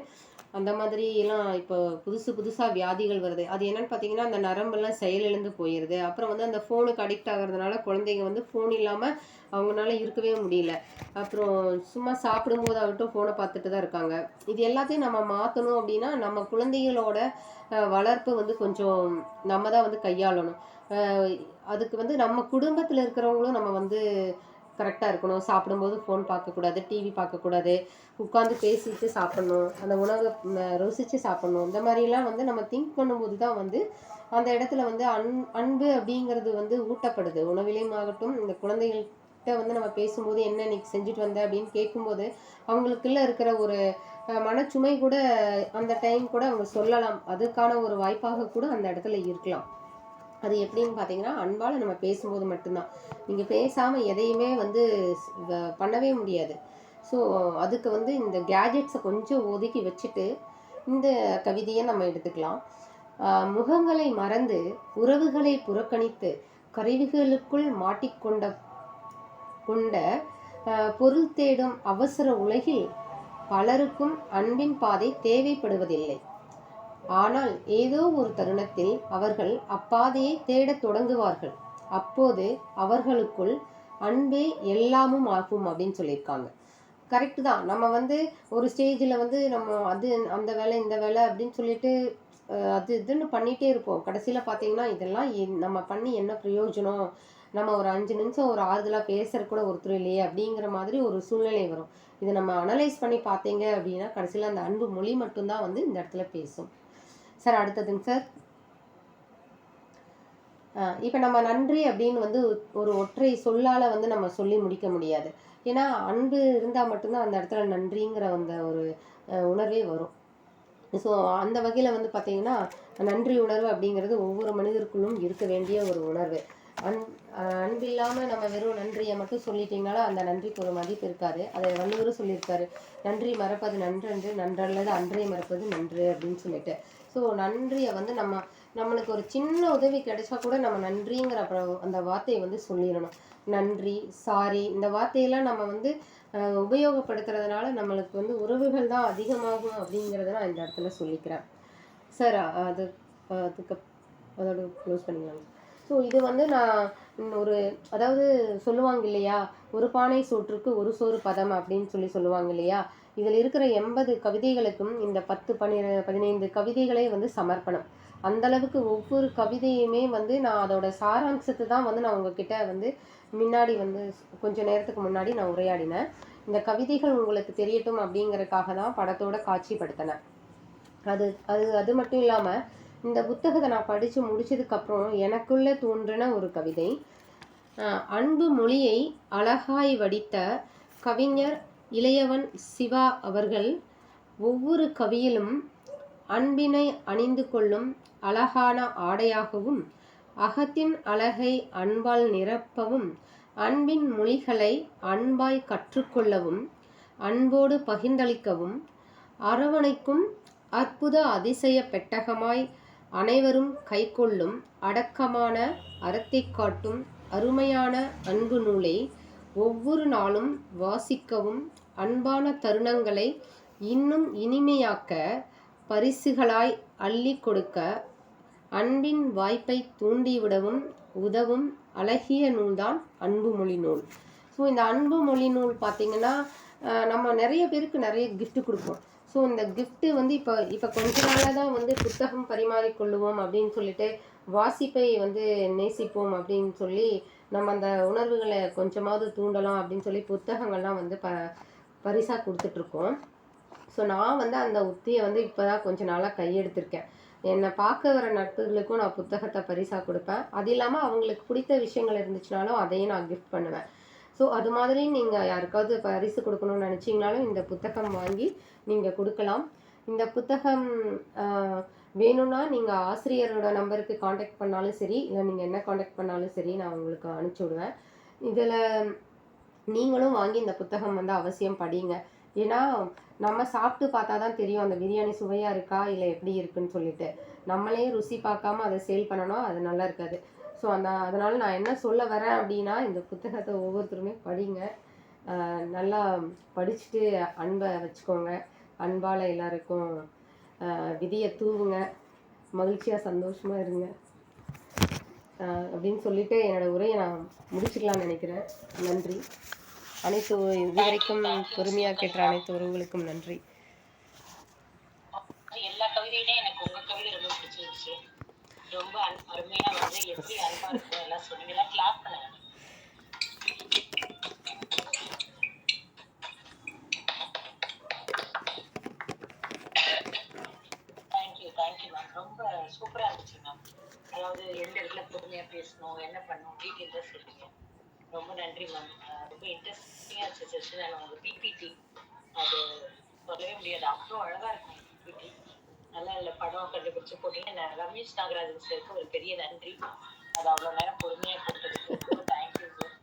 அந்த மாதிரி எல்லாம் இப்போ புதுசாக வியாதிகள் வருது. அது என்னென்னு பார்த்தீங்கன்னா அந்த நரம்பெல்லாம் செயலிழந்து போயிடுது. அப்புறம் வந்து அந்த ஃபோனுக்கு அடிக்ட் ஆகிறதுனால குழந்தைங்க வந்து ஃபோன் இல்லாமல் அவங்களால இருக்கவே முடியல. அப்புறம் சும்மா சாப்பிடும்போதாகட்டும் ஃபோனை பார்த்துட்டு தான் இருக்காங்க. இது எல்லாத்தையும் நம்ம மாற்றணும் அப்படின்னா நம்ம குழந்தைகளோட வளர்ப்பு வந்து கொஞ்சம் நம்ம தான் வந்து கையாளணும். அதுக்கு வந்து நம்ம குடும்பத்தில் இருக்கிறவங்களும் நம்ம வந்து கரெக்டாக இருக்கணும். சாப்பிடும்போது ஃபோன் பார்க்கக்கூடாது, டிவி பார்க்கக்கூடாது, உட்காந்து பேசிட்டு சாப்பிட்ணும், அந்த உணவை ருசித்து சாப்பிட்ணும். இந்த மாதிரிலாம் வந்து நம்ம திங்க் பண்ணும்போது தான் வந்து அந்த இடத்துல வந்து அன்பு அப்படிங்கிறது வந்து ஊட்டப்படுது. உணவிலையும் ஆகட்டும், இந்த குழந்தைகள்கிட்ட வந்து நம்ம பேசும்போது என்ன இன்னைக்கு செஞ்சுட்டு வந்த அப்படின்னு கேட்கும்போது அவங்களுக்குள்ள இருக்கிற ஒரு மனச்சுமை கூட அந்த டைம் கூட அவங்க சொல்லலாம். அதுக்கான ஒரு வாய்ப்பாக கூட அந்த இடத்துல இருக்கலாம். அது எப்படின்னு பார்த்தீங்கன்னா அன்பால் நம்ம பேசும்போது மட்டும்தான். நீங்கள் பேசாமல் எதையுமே வந்து பண்ணவே முடியாது. ஸோ அதுக்கு வந்து இந்த கேஜெட்ஸை கொஞ்சம் ஒதுக்கி வச்சுட்டு இந்த கவிதையை நம்ம எடுத்துக்கலாம். முகங்களை மறந்து உறவுகளை புறக்கணித்து கருவிகளுக்குள் மாட்டிக்கொண்ட பொருள் தேடும் அவசர உலகில் பலருக்கும் அன்பின் பாதை தேவைப்படுவதில்லை. ஆனால் ஏதோ ஒரு தருணத்தில் அவர்கள் அப்பாதையை தேடத் தொடங்குவார்கள். அப்போது அவர்களுக்குள் அன்பே எல்லாமும் ஆகும் அப்படின்னு சொல்லியிருக்காங்க. கரெக்டு தான். நம்ம வந்து ஒரு ஸ்டேஜில் வந்து நம்ம அது அந்த வேலை இந்த வேலை அப்படின்னு சொல்லிட்டு அது இதுன்னு பண்ணிகிட்டே இருப்போம். கடைசியில் பார்த்தீங்கன்னா இதெல்லாம் நம்ம பண்ணி என்ன பிரயோஜனம், நம்ம ஒரு 5 நிமிஷம் ஒரு ஆறுதலாக பேசுகிற கூட ஒருத்தர் இல்லையே அப்படிங்கிற மாதிரி ஒரு சூழ்நிலை வரும். இதை நம்ம அனலைஸ் பண்ணி பார்த்தீங்க அப்படின்னா கடைசியில் அந்த அன்பு மொழி மட்டும்தான் வந்து இந்த இடத்துல பேசும். சார் அடுத்ததுங்க சார். இப்போ நம்ம நன்றி அப்படின்னு வந்து ஒரு ஒற்றை சொல்லால் வந்து நம்ம சொல்லி முடிக்க முடியாது. ஏன்னா அன்பு இருந்தால் மட்டும்தான் அந்த இடத்துல நன்றிங்கிற அந்த ஒரு உணர்வே வரும். ஸோ அந்த வகையில் வந்து பார்த்திங்கன்னா நன்றி உணர்வு அப்படிங்கிறது ஒவ்வொரு மனிதருக்குள்ளும் இருக்க வேண்டிய ஒரு உணர்வு. அன்பு இல்லாமல் நம்ம வெறும் நன்றியை மட்டும் சொல்லிட்டிங்கனாலும் அந்த நன்றிக்கு ஒரு மதிப்பு இருக்காது. அதை வள்ளுவரும் சொல்லியிருக்காரு, நன்றி மறப்பது நன்றன்று, நன்றல்லது அன்றை மறப்பது நன்று அப்படின்னு சொல்லிட்டு. ஸோ நன்றியை வந்து நம்மளுக்கு ஒரு சின்ன உதவி கிடைச்சா கூட நம்ம நன்றிங்கிற அந்த வார்த்தையை வந்து சொல்லிடணும். நன்றி, சாரி, இந்த வார்த்தையெல்லாம் நம்ம வந்து உபயோகப்படுத்துறதுனால நம்மளுக்கு வந்து உறவுகள் தான் அதிகமாகும் அப்படிங்கிறத நான் இந்த இடத்துல சொல்லிக்கிறேன் சார். அதோட க்ளோஸ் பண்ணிக்கலாம். ஸோ இது வந்து நான் அதாவது சொல்லுவாங்க இல்லையா, ஒரு பானை சோற்றுக்கு ஒரு சோறு பதம் அப்படின்னு சொல்லுவாங்க இல்லையா. இதில் இருக்கிற 80 கவிதைகளுக்கும் இந்த 15 கவிதைகளே வந்து சமர்ப்பணம். அந்தளவுக்கு ஒவ்வொரு கவிதையுமே வந்து நான் அதோட சாராம்சத்தை தான் வந்து நான் உங்ககிட்ட வந்து முன்னாடி வந்து கொஞ்சம் நேரத்துக்கு முன்னாடி நான் உரையாடினேன். இந்த கவிதைகள் உங்களுக்கு தெரியட்டும் அப்படிங்கிறதுக்காக தான் படத்தோட காட்சிப்படுத்தினேன். அது அது அது மட்டும் இல்லாமல் இந்த புத்தகத்தை நான் படித்து முடிச்சதுக்கப்புறம் எனக்குள்ளே தோன்றின ஒரு கவிதை. அன்பு மொழியை அழகாய் வடித்த கவிஞர் இளையவன் சிவா அவர்கள் ஒவ்வொரு கவியிலும் அன்பினை அணிந்து கொள்ளும் அழகான ஆடையாகவும், அகத்தின் அழகை அன்பால் நிரப்பவும், அன்பின் மொழிகளை அன்பாய் கற்றுக்கொள்ளவும், அன்போடு பகிர்ந்தளிக்கவும், அரவணைக்கும் அற்புத அதிசய பெட்டகமாய் அனைவரும் கைக்கொள்ளும் அடக்கமான அறத்தை காட்டும் அருமையான அன்பு நூலை ஒவ்வொரு நாளும் வாசிக்கவும், அன்பான தருணங்களை இன்னும் இனிமையாக்க, பரிசுகளாய் அள்ளி கொடுக்க, அன்பின் வாய்ப்பை தூண்டிவிடவும் உதவும் அழகிய நூல்தான் அன்பு மொழி நூல். ஸோ இந்த அன்பு மொழி நூல் பார்த்திங்கன்னா நம்ம நிறைய பேருக்கு நிறைய கிஃப்ட் கொடுப்போம். ஸோ இந்த கிஃப்ட்டு வந்து இப்போ கொஞ்ச நாளாக தான் வந்து புத்தகம் பரிமாறிக்கொள்ளுவோம் அப்படின்னு சொல்லிட்டு வாசிப்பை வந்து நேசிப்போம் அப்படின்னு சொல்லி நம்ம அந்த உணர்வுகளை கொஞ்சமாவது தூண்டலாம் அப்படின்னு சொல்லி புத்தகங்கள்லாம் வந்து பரிசாக கொடுத்துட்ருக்கோம். ஸோ நான் வந்து அந்த உத்தியை வந்து இப்போ தான் கொஞ்ச நாளாக கையெடுத்திருக்கேன். என்னை பார்க்க வர நட்புகளுக்கும் நான் புத்தகத்தை பரிசாக கொடுப்பேன். அது இல்லாமல் அவங்களுக்கு பிடித்த விஷயங்கள் இருந்துச்சுனாலும் அதையும் நான் கிஃப்ட் பண்ணுவேன். ஸோ அது மாதிரி நீங்கள் யாருக்காவது பரிசு கொடுக்கணும்னு நினச்சிங்கனாலும் இந்த புத்தகம் வாங்கி நீங்கள் கொடுக்கலாம். இந்த புத்தகம் வேணும்னா நீங்கள் ஆசிரியரோட நம்பருக்கு காண்டாக்ட் பண்ணாலும் சரி, இல்லை நீங்கள் என்ன காண்டாக்ட் பண்ணாலும் சரி, நான் உங்களுக்கு அனுப்பிச்சி விடுவேன். இதில் நீங்களும் வாங்கி இந்த புத்தகம் வந்து அவசியம் படிங்க. ஏன்னா நம்ம சாப்பிட்டு பார்த்தா தான் தெரியும் அந்த பிரியாணி சுவையாக இருக்கா இல்லை எப்படி இருக்குன்னு சொல்லிட்டு. நம்மளே ருசி பார்க்காம அதை சேல் பண்ணணும், அது நல்லா இருக்காது. ஸோ அதனால் நான் என்ன சொல்ல வரேன் அப்படின்னா, இந்த புத்தகத்தை ஒவ்வொருத்தருமே படிங்க. நல்லா படிச்சுட்டு அன்பை வச்சுக்கோங்க. அன்பால் எல்லாருக்கும் விதியை தூவுங்க, மகிழ்ச்சியாக சந்தோஷமாக இருங்க அப்படின்னு சொல்லிட்டு என்னோடய உரையை நான் முடிச்சுக்கலாம்னு நினைக்கிறேன். நன்றி. அனைத்து இதுவரைக்கும் பொறுமையாக கேட்ட அனைத்து உறவுகளுக்கும் நன்றி. எல்லா கவிதையுமே எனக்கு உங்க கவிதை ரொம்ப பிடிச்சிருந்துச்சு. ரொம்ப அருமையா வந்து எப்படி அன்பா இருக்கும் எல்லாம் சொன்னீங்க. கிளாப் பண்ணுங்க. Thank you ma'am. ரொம்ப சூப்பரா இருந்துச்சு மேம். அதாவது எந்த இடத்துல பொறுமையா பேசணும், என்ன பண்ணணும், டீட்டெயிலாக சொல்லுங்க. ரொம்ப நன்றி மேம். ரொம்ப இன்ட்ரெஸ்டிங்காக இருந்துச்சு செஷன். உங்க பிபிடி அது சொல்லவே முடியாது, அவ்வளோ அழகா இருக்கும் பிபிடி. நல்ல நல்ல படம் கண்டுபிடிச்சு போட்டீங்க. ரமேஷ் நாகராஜன் சாருக்கு ஒரு பெரிய நன்றி. அது அவ்வளோ நேரம் பொறுமையாக போட்டதுக்கு ரொம்ப தேங்க்யூ சார்.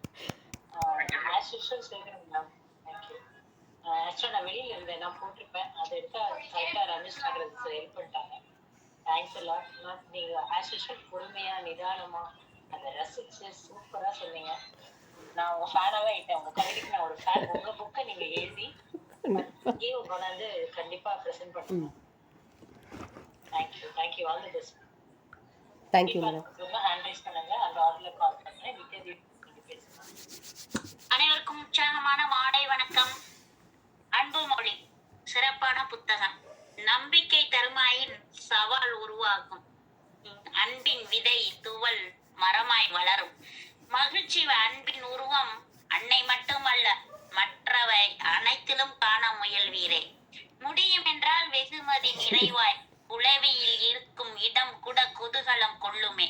ஆஸ் யூஷுவல் சேர்க்கணும் மேம். தேங்க்யூ. ஆக்சுவலாக நான் வெளியில் இருந்தேன், நான் போட்டிருப்பேன். அதை எடுத்து கரெக்டாக ரமேஷ் நாகராஜன் சார் ஹெல்ப் பண்ணிட்டாங்க. தேங்க்ஸ் எல்லாம் மேம். நீங்கள் ஆஸ் யூஷுவல் பொறுமையாக நிதானமாக அதை ரசித்து சூப்பராக சொன்னீங்க. நான் உங்கள் ஃபேனாகவே ஆகிட்டேன். உங்கள் கவிதைக்கு நான் ஒரு ஃபேன். உங்கள் புக்கை நீங்கள் எழுதி இங்கேயே கொண்டாந்து கண்டிப்பாக ப்ரெசென்ட் பண்ணுங்க. Thank you. All the best. Thank you madam. Hand rice பண்ணுங்க. அந்த ஆர்டரில் கால் பண்ணுறேன். நீங்கள் பேசுங்க. அனைவருக்கும் உற்சாகமான மாலை வணக்கம். அன்பு மொழி சிறப்பான புத்தகம். நம்பிக்கை தருமாயின் சவால் உருவாகும். அன்பின் விதை துவள் மரமாய் வளரும். மகிழ்ச்சி அன்பின் உருவம் அன்னை மட்டுமல்ல, மற்றவை அனைத்திலும் காண முயல்வீரே. முடியும் என்றால் வெகுமதி நிறைவாய் உளவியில் இருக்கும் இடம் கூட குதூகலம் கொள்ளுமே.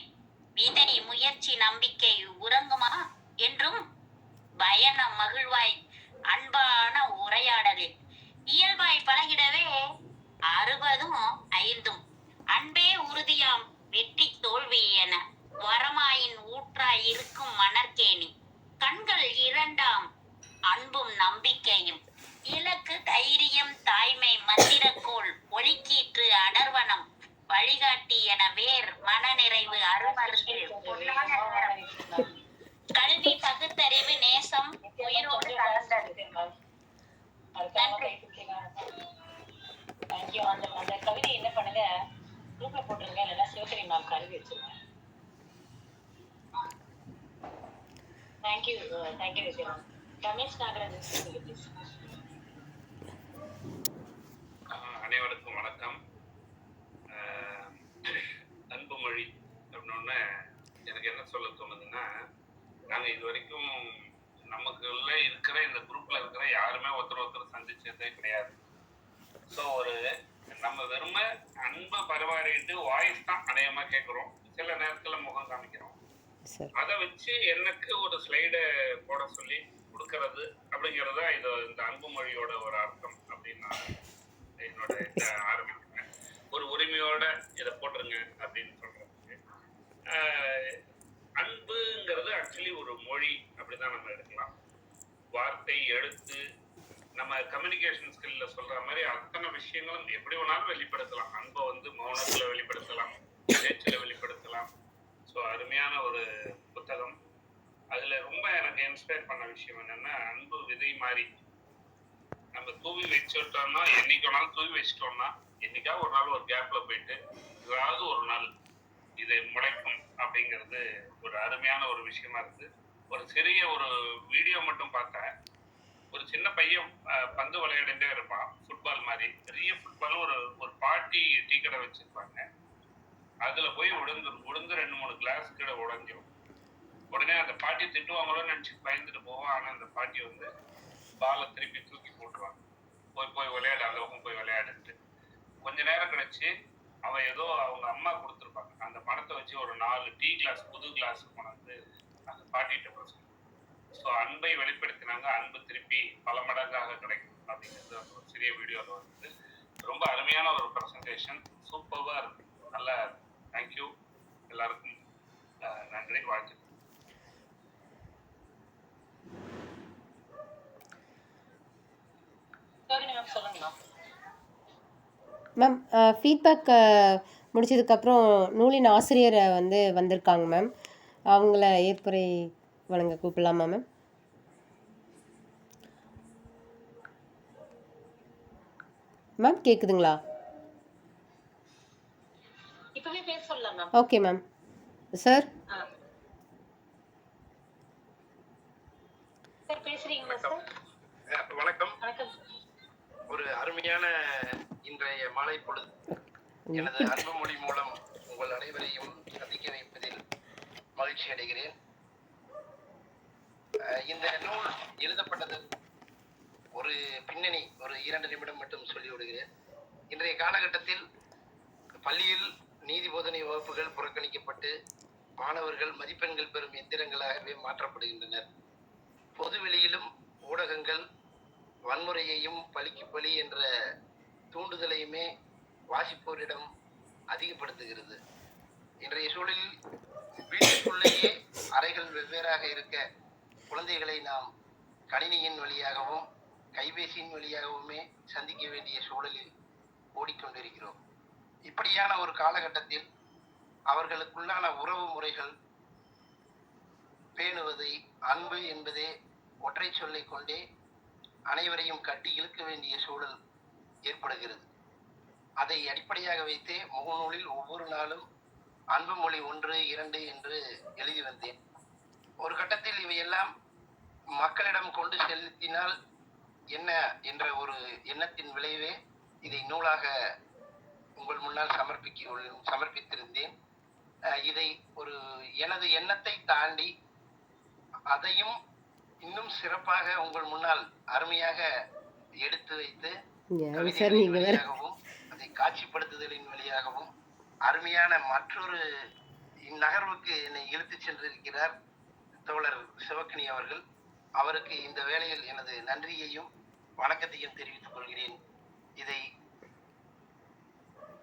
விதை முயற்சி நம்பிக்கை உறங்குமா என்றும் பயணம் மகிழ்வாய் அன்பான உரையாடலில் இயல்பாய் பழகிடவே 60-5 அன்பே உறுதியாம் வெற்றி தோல்வி என வரமாயின் ஊற்றாய் இருக்கும் மணற்கேணி. கண்கள் 2 அன்பும் நம்பிக்கையும். இலக்கு தைரியம் தாய்மை மந்திரக்கோள் ஒளிக்கீற்று அடர்வனம் வழிகாட்டி என வேர் மனநிறைவு அருமருந்து பொன்னான நேரம். கல்வி பகுத்தறிவு நேசம் உயிரோடு கலந்தது. தேங்க்யூ. அந்த கவிதை என்ன பண்ணுங்க, குரூப்ல போட்டுருங்க, இல்லைன்னா சிவகரி மேம் கழுவி வச்சிருங்க. Thank you thank you Vijay. Ramesh Nagarajan please. அனைவருக்கும் வணக்கம். அன்பு மொழி அப்படின்னோடனே எனக்கு என்ன சொல்ல தோணுதுன்னா, நாங்கள் இது வரைக்கும் நமக்குள்ள இருக்கிற இந்த குரூப்ல இருக்கிற யாருமே ஒருத்தர் சந்திச்சதே கிடையாது. ஸோ நம்ம வெறுமை அன்பை பரவாயிட்டு வாய்ஸ் தான் அநேகமாக கேட்குறோம், சில நேரத்தில் முகம் காமிக்கிறோம். அதை வச்சு எனக்கு ஒரு ஸ்லைடை போட சொல்லி கொடுக்கறது அப்படிங்கிறதா இந்த அன்பு மொழியோட ஒரு அர்த்தம் அப்படின்னு நான் என்னோட ஆரம்பிக்கிறேன். ஒரு உரிமையோட இதை போட்டுருங்க அப்படின்னு சொல்றதுக்கு. அன்புங்கிறது ஆக்சுவலி ஒரு மொழி அப்படிதான் நம்ம எடுக்கலாம். வார்த்தை, எழுத்து, நம்ம கம்யூனிகேஷன் ஸ்கில்ல சொல்ற மாதிரி அத்தனை விஷயங்களும் எப்படி வேணாலும் வெளிப்படுத்தலாம். அன்பை மௌனத்துல வெளிப்படுத்தலாம், பேச்சுல வெளிப்படுத்தலாம். ஸோ அருமையான ஒரு புத்தகம். அதுல ரொம்ப எனக்கு இன்ஸ்பயர் பண்ண விஷயம் என்னன்னா, அன்பு விதை மாதிரி நம்ம தூவி வச்சுட்டோம்னா, என்னைக்கு வேணாலும் தூவி வச்சுட்டோம்னா, என்னைக்கா ஒரு நாள் ஒரு கேப்ல போயிட்டு ஏதாவது ஒரு நாள் இது முளைக்கும் அப்படிங்கிறது ஒரு அருமையான ஒரு விஷயமா இருக்கு. ஒரு சிறிய ஒரு வீடியோ மட்டும் பார்த்தேன். ஒரு சின்ன பையன் பந்து விளையாடிட்டே இருப்பான், ஃபுட்பால் மாதிரி. பெரிய ஃபுட்பால் ஒரு பாட்டி டீ கடை வச்சிருப்பாங்க. அதுல போய் உளுந்து 2-3 கிளாஸ் கீழே உடஞ்சிடும். உடனே அந்த பாட்டி திட்டுவாங்களோன்னு நினைச்சு பயந்துட்டு போவான். ஆனா அந்த பாட்டி பாலை திருப்பி தூக்கி போட்டுருவாங்க. போய் விளையாடு, அந்த பக்கம் போய் விளையாடுட்டு. கொஞ்ச நேரம் கழிச்சு அவன் ஏதோ அவங்க அம்மா கொடுத்துருப்பாங்க, அந்த பணத்தை வச்சு ஒரு 4 டீ கிளாஸ் புது கிளாஸ் கொண்டாந்து அந்த பாட்டிகிட்ட பிரச்சனை. ஸோ அன்பை வெளிப்படுத்தினாங்க, அன்பு திருப்பி பல மடங்காக கிடைக்கும் அப்படிங்கிறது அந்த ஒரு சிறிய வீடியோவில் ரொம்ப அருமையான ஒரு ப்ரெசன்டேஷன். சூப்பராக இருக்கு, நல்லா. தேங்க்யூ எல்லாருக்கும், நன்றி, வாழ்த்து. மேம், ஃபீட்பேக் முடிச்சதுக்கப்புறம் நூலின் ஆசிரியரை வந்திருக்காங்க மேம். அவங்கள ஏற்புரை வழங்க கூப்பிடலாமா மேம்? மேம் கேட்குதுங்களா? இப்பவே பேச சொல்லலாம் மேம். Okay ma'am. சார் பேசுறீங்களா சார்? வணக்கம். ஒரு அருமையான இன்றைய மாலை பொழுது எனது அன்பு மொழி மூலம் உங்கள் அனைவரையும் சந்திக்க வைப்பதில் மகிழ்ச்சி அடைகிறேன். இந்த நூல் எழுதப்பட்டது ஒரு பின்னணி ஒரு 2 நிமிடம் மட்டும் சொல்லிவிடுகிறேன். இன்றைய காலகட்டத்தில் பள்ளியில் நீதி போதனை வகுப்புகள் புறக்கணிக்கப்பட்டு மாணவர்கள் மதிப்பெண்கள் பெறும் எந்திரங்களாகவே மாற்றப்படுகின்றனர். பொதுவெளியிலும் ஊடகங்கள் வன்முறையையும் பழிக்கு பழி என்ற தூண்டுதலையுமே வாசிப்போரிடம் அதிகப்படுத்துகிறது. இன்றைய சூழலில் வீட்டுக்குள்ளேயே அறைகள் வெவ்வேறாக இருக்க குழந்தைகளை நாம் கணினியின் வழியாகவும் கைபேசியின் வழியாகவுமே சந்திக்க வேண்டிய சூழலில் ஓடிக்கொண்டிருக்கிறோம். இப்படியான ஒரு காலகட்டத்தில் அவர்களுக்குள்ளான உறவு முறைகள் பேணுவதை அன்பு என்பதே ஒற்றை சொல்லை கொண்டே அனைவரையும் கட்டி இழுக்க வேண்டிய சூழல் ஏற்படுகிறது. அதை அடிப்படையாக வைத்தே முகநூலில் ஒவ்வொரு நாளும் அன்பு மொழி 1, 2 என்று எழுதி வந்தேன். ஒரு கட்டத்தில் இவையெல்லாம் மக்களிடம் கொண்டு செலுத்தினால் என்ன என்ற ஒரு எண்ணத்தின் விளைவே இதை நூலாக உங்கள் முன்னால் சமர்ப்பித்திருந்தேன். இதை ஒரு எனது எண்ணத்தை தாண்டி அதையும் இன்னும் சிறப்பாக உங்கள் முன்னால் அருமையாக எடுத்து வைத்து கவிதைகளின் வழியாகவும் அதை காட்சிப்படுத்துதலின் வழியாகவும் அருமையான மற்றொரு இந்நகர்வுக்கு என்னை இழுத்துச் சென்றிருக்கிறார் தோழர் சிவக்கனி அவர்கள். அவருக்கு இந்த வேளையில் எனது நன்றியையும் வணக்கத்தையும் தெரிவித்துக் கொள்கிறேன். இதை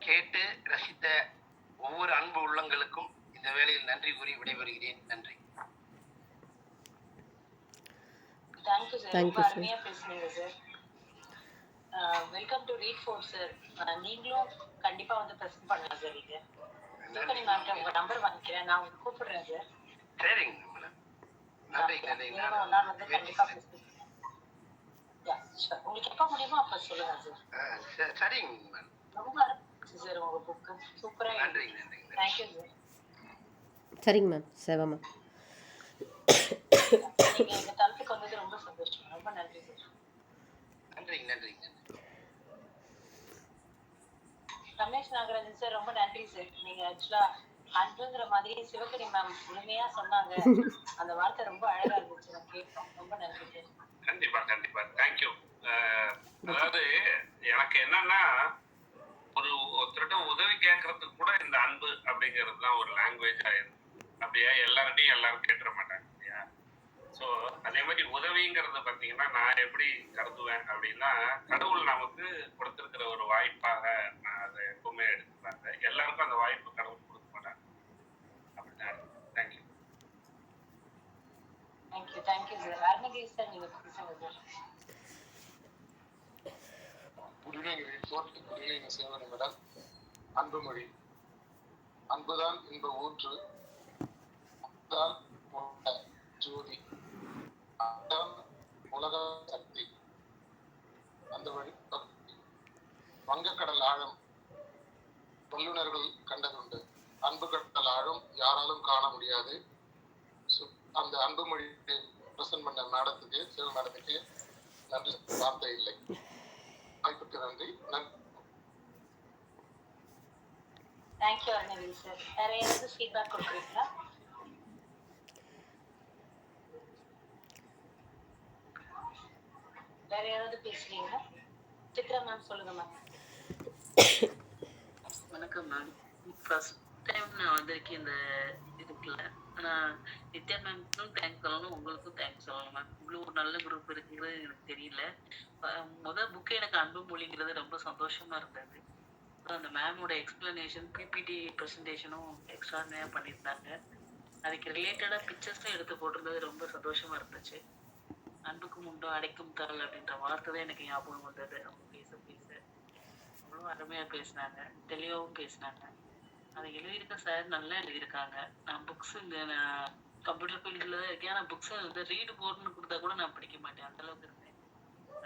கேட்டு ரசித்த ஒவ்வொரு அன்பு உள்ளங்களுக்கும் இந்த வேளையில் நன்றி கூறி விடைபெறுகிறேன். நன்றி. தேங்க்யூ சார், ரொம்ப அருமையா பேசுனீங்க sir. Welcome to read four sir. நீங்களும் கண்டிப்பா வந்து பிரசன்ட் பண்ணலாம் சார். நீங்க சிவக்கனி மேம்கிட்ட உங்க நம்பர் வாங்கிக்கிறேன், நான் உங்களுக்கு கூப்பிடுறேன் சார். சரிங்க மேடம், நன்றி நன்றி. ஒரு நாள் வந்து கண்டிப்பா பேசுறேன். உங்களுக்கு எப்ப முடியுமோ அப்ப சொல்லுங்க சார். சரிங்க மேடம், ரொம்ப அருமையா சார் உங்க புக்கு, சூப்பரா. நன்றி நன்றி. Thank you sir. சரிங்க மேம், சேவா மேம். நீங்க எங்க தளத்துக்கு வந்தது ரொம்ப சந்தோஷம். ரொம்ப நன்றி சார். நன்றி நன்றி. ரமேஷ் நாகராஜன் சார், ரொம்ப நன்றி சார். நீங்க ஆக்சுவலா அன்புங்கிற மாதிரி சிவகரி மேம் முழுமையா சொன்னாங்க. அந்த வார்த்தை ரொம்ப அழகா இருந்துச்சு, நான் கேட்டோம். ரொம்ப நன்றி சார். கண்டிப்பா கண்டிப்பா, தேங்க்யூ. அதாவது எனக்கு என்னன்னா, ஒருத்தர்கிட்ட உதவி கேட்கறதுக்கு கூட இந்த அன்பு அப்படிங்கிறது தான் ஒரு லாங்குவேஜ் ஆயிடுது. அப்படியே எல்லார்ட்டையும் எல்லாரும் கேட்டுற மாட்டாங்க இல்லையா? ஸோ அதே மாதிரி உதவிங்கிறது பார்த்தீங்கன்னா நான் எப்படி கருதுவேன் அப்படின்னா, கடவுள் நமக்கு கொடுத்துருக்கிற ஒரு வாய்ப்பாக நான் அதை எப்பவுமே எடுத்துக்கிறாங்க. எல்லாருக்கும் அந்த வாய்ப்பு கடவுள் கொடுக்க மாட்டாங்க. அப்படிதான். Thank you. Thank you sir. Arunagiri sir, நீங்க பேசுங்க சார். மேடம், அன்புமொழி. அன்புதான் இன்ப ஊற்று, அன்புதான் ஜோதி, அன்புதான் உலக சக்தி. அந்த வழி வங்கக்கடல் ஆழம் வல்லுநர்கள் கண்டதுண்டு, அன்பு கடல் ஆழம் யாராலும் காண முடியாது. அந்த அன்புமொழி பிரசன்ட் பண்ண மேடத்துக்கு, சிவ மேடத்துக்கு நன்றி, வார்த்தை இல்லை. வாய்ப்புக்கு நன்றி. Thank you Arunagiri sir. வேற ஏதாவது ஃபீட்பேக் கொடுக்குறீங்களா? வேற யாராவது பேசுறீங்களா? சித்ரா மேம் சொல்லுங்க மேம். வணக்கம் மேம். ஃபர்ஸ்ட் டைம் நான் வந்திருக்கேன் இந்த இதுக்குள்ள. ஆனால் நித்யா மேம்க்கும் தேங்க்ஸ் சொல்லணும், உங்களுக்கும் தேங்க்ஸ் சொல்லணும் மேம். இவ்வளோ ஒரு நல்ல குரூப் இருக்குங்கிறது எனக்கு தெரியல. முதல் புக்கு எனக்கு அன்பு மொழிங்கிறது ரொம்ப சந்தோஷமா இருந்தது. அந்த மேமோட எக்ஸ்பிளனேஷன், பிபிடி ப்ரெசன்டேஷனும் எக்ஸ்ட்ராடினரியாக பண்ணியிருந்தாங்க. அதுக்கு ரிலேட்டடாக பிக்சர்ஸும் எடுத்து போட்டிருந்தது ரொம்ப சந்தோஷமா இருந்துச்சு. அன்புக்கும் உண்டோ அடைக்கும் தாள் அப்படின்ற வார்த்தை தான் எனக்கு ஞாபகம் வந்தது. அவங்க பேச அவ்வளோ அருமையாக பேசினாங்க, தெளிவாகவும் பேசினாங்க. அதை எழுதியிருக்க சார் நல்லா எழுதியிருக்காங்க. நான் புக்ஸ் இங்கே நான் கம்ப்யூட்டர் ஃபீல்டில் தான் இருக்கேன், ஆனால் புக்ஸை வந்து ரீடு போர்டுன்னு கொடுத்தா கூட நான் படிக்க மாட்டேன், அந்தளவுக்கு இருந்தேன்.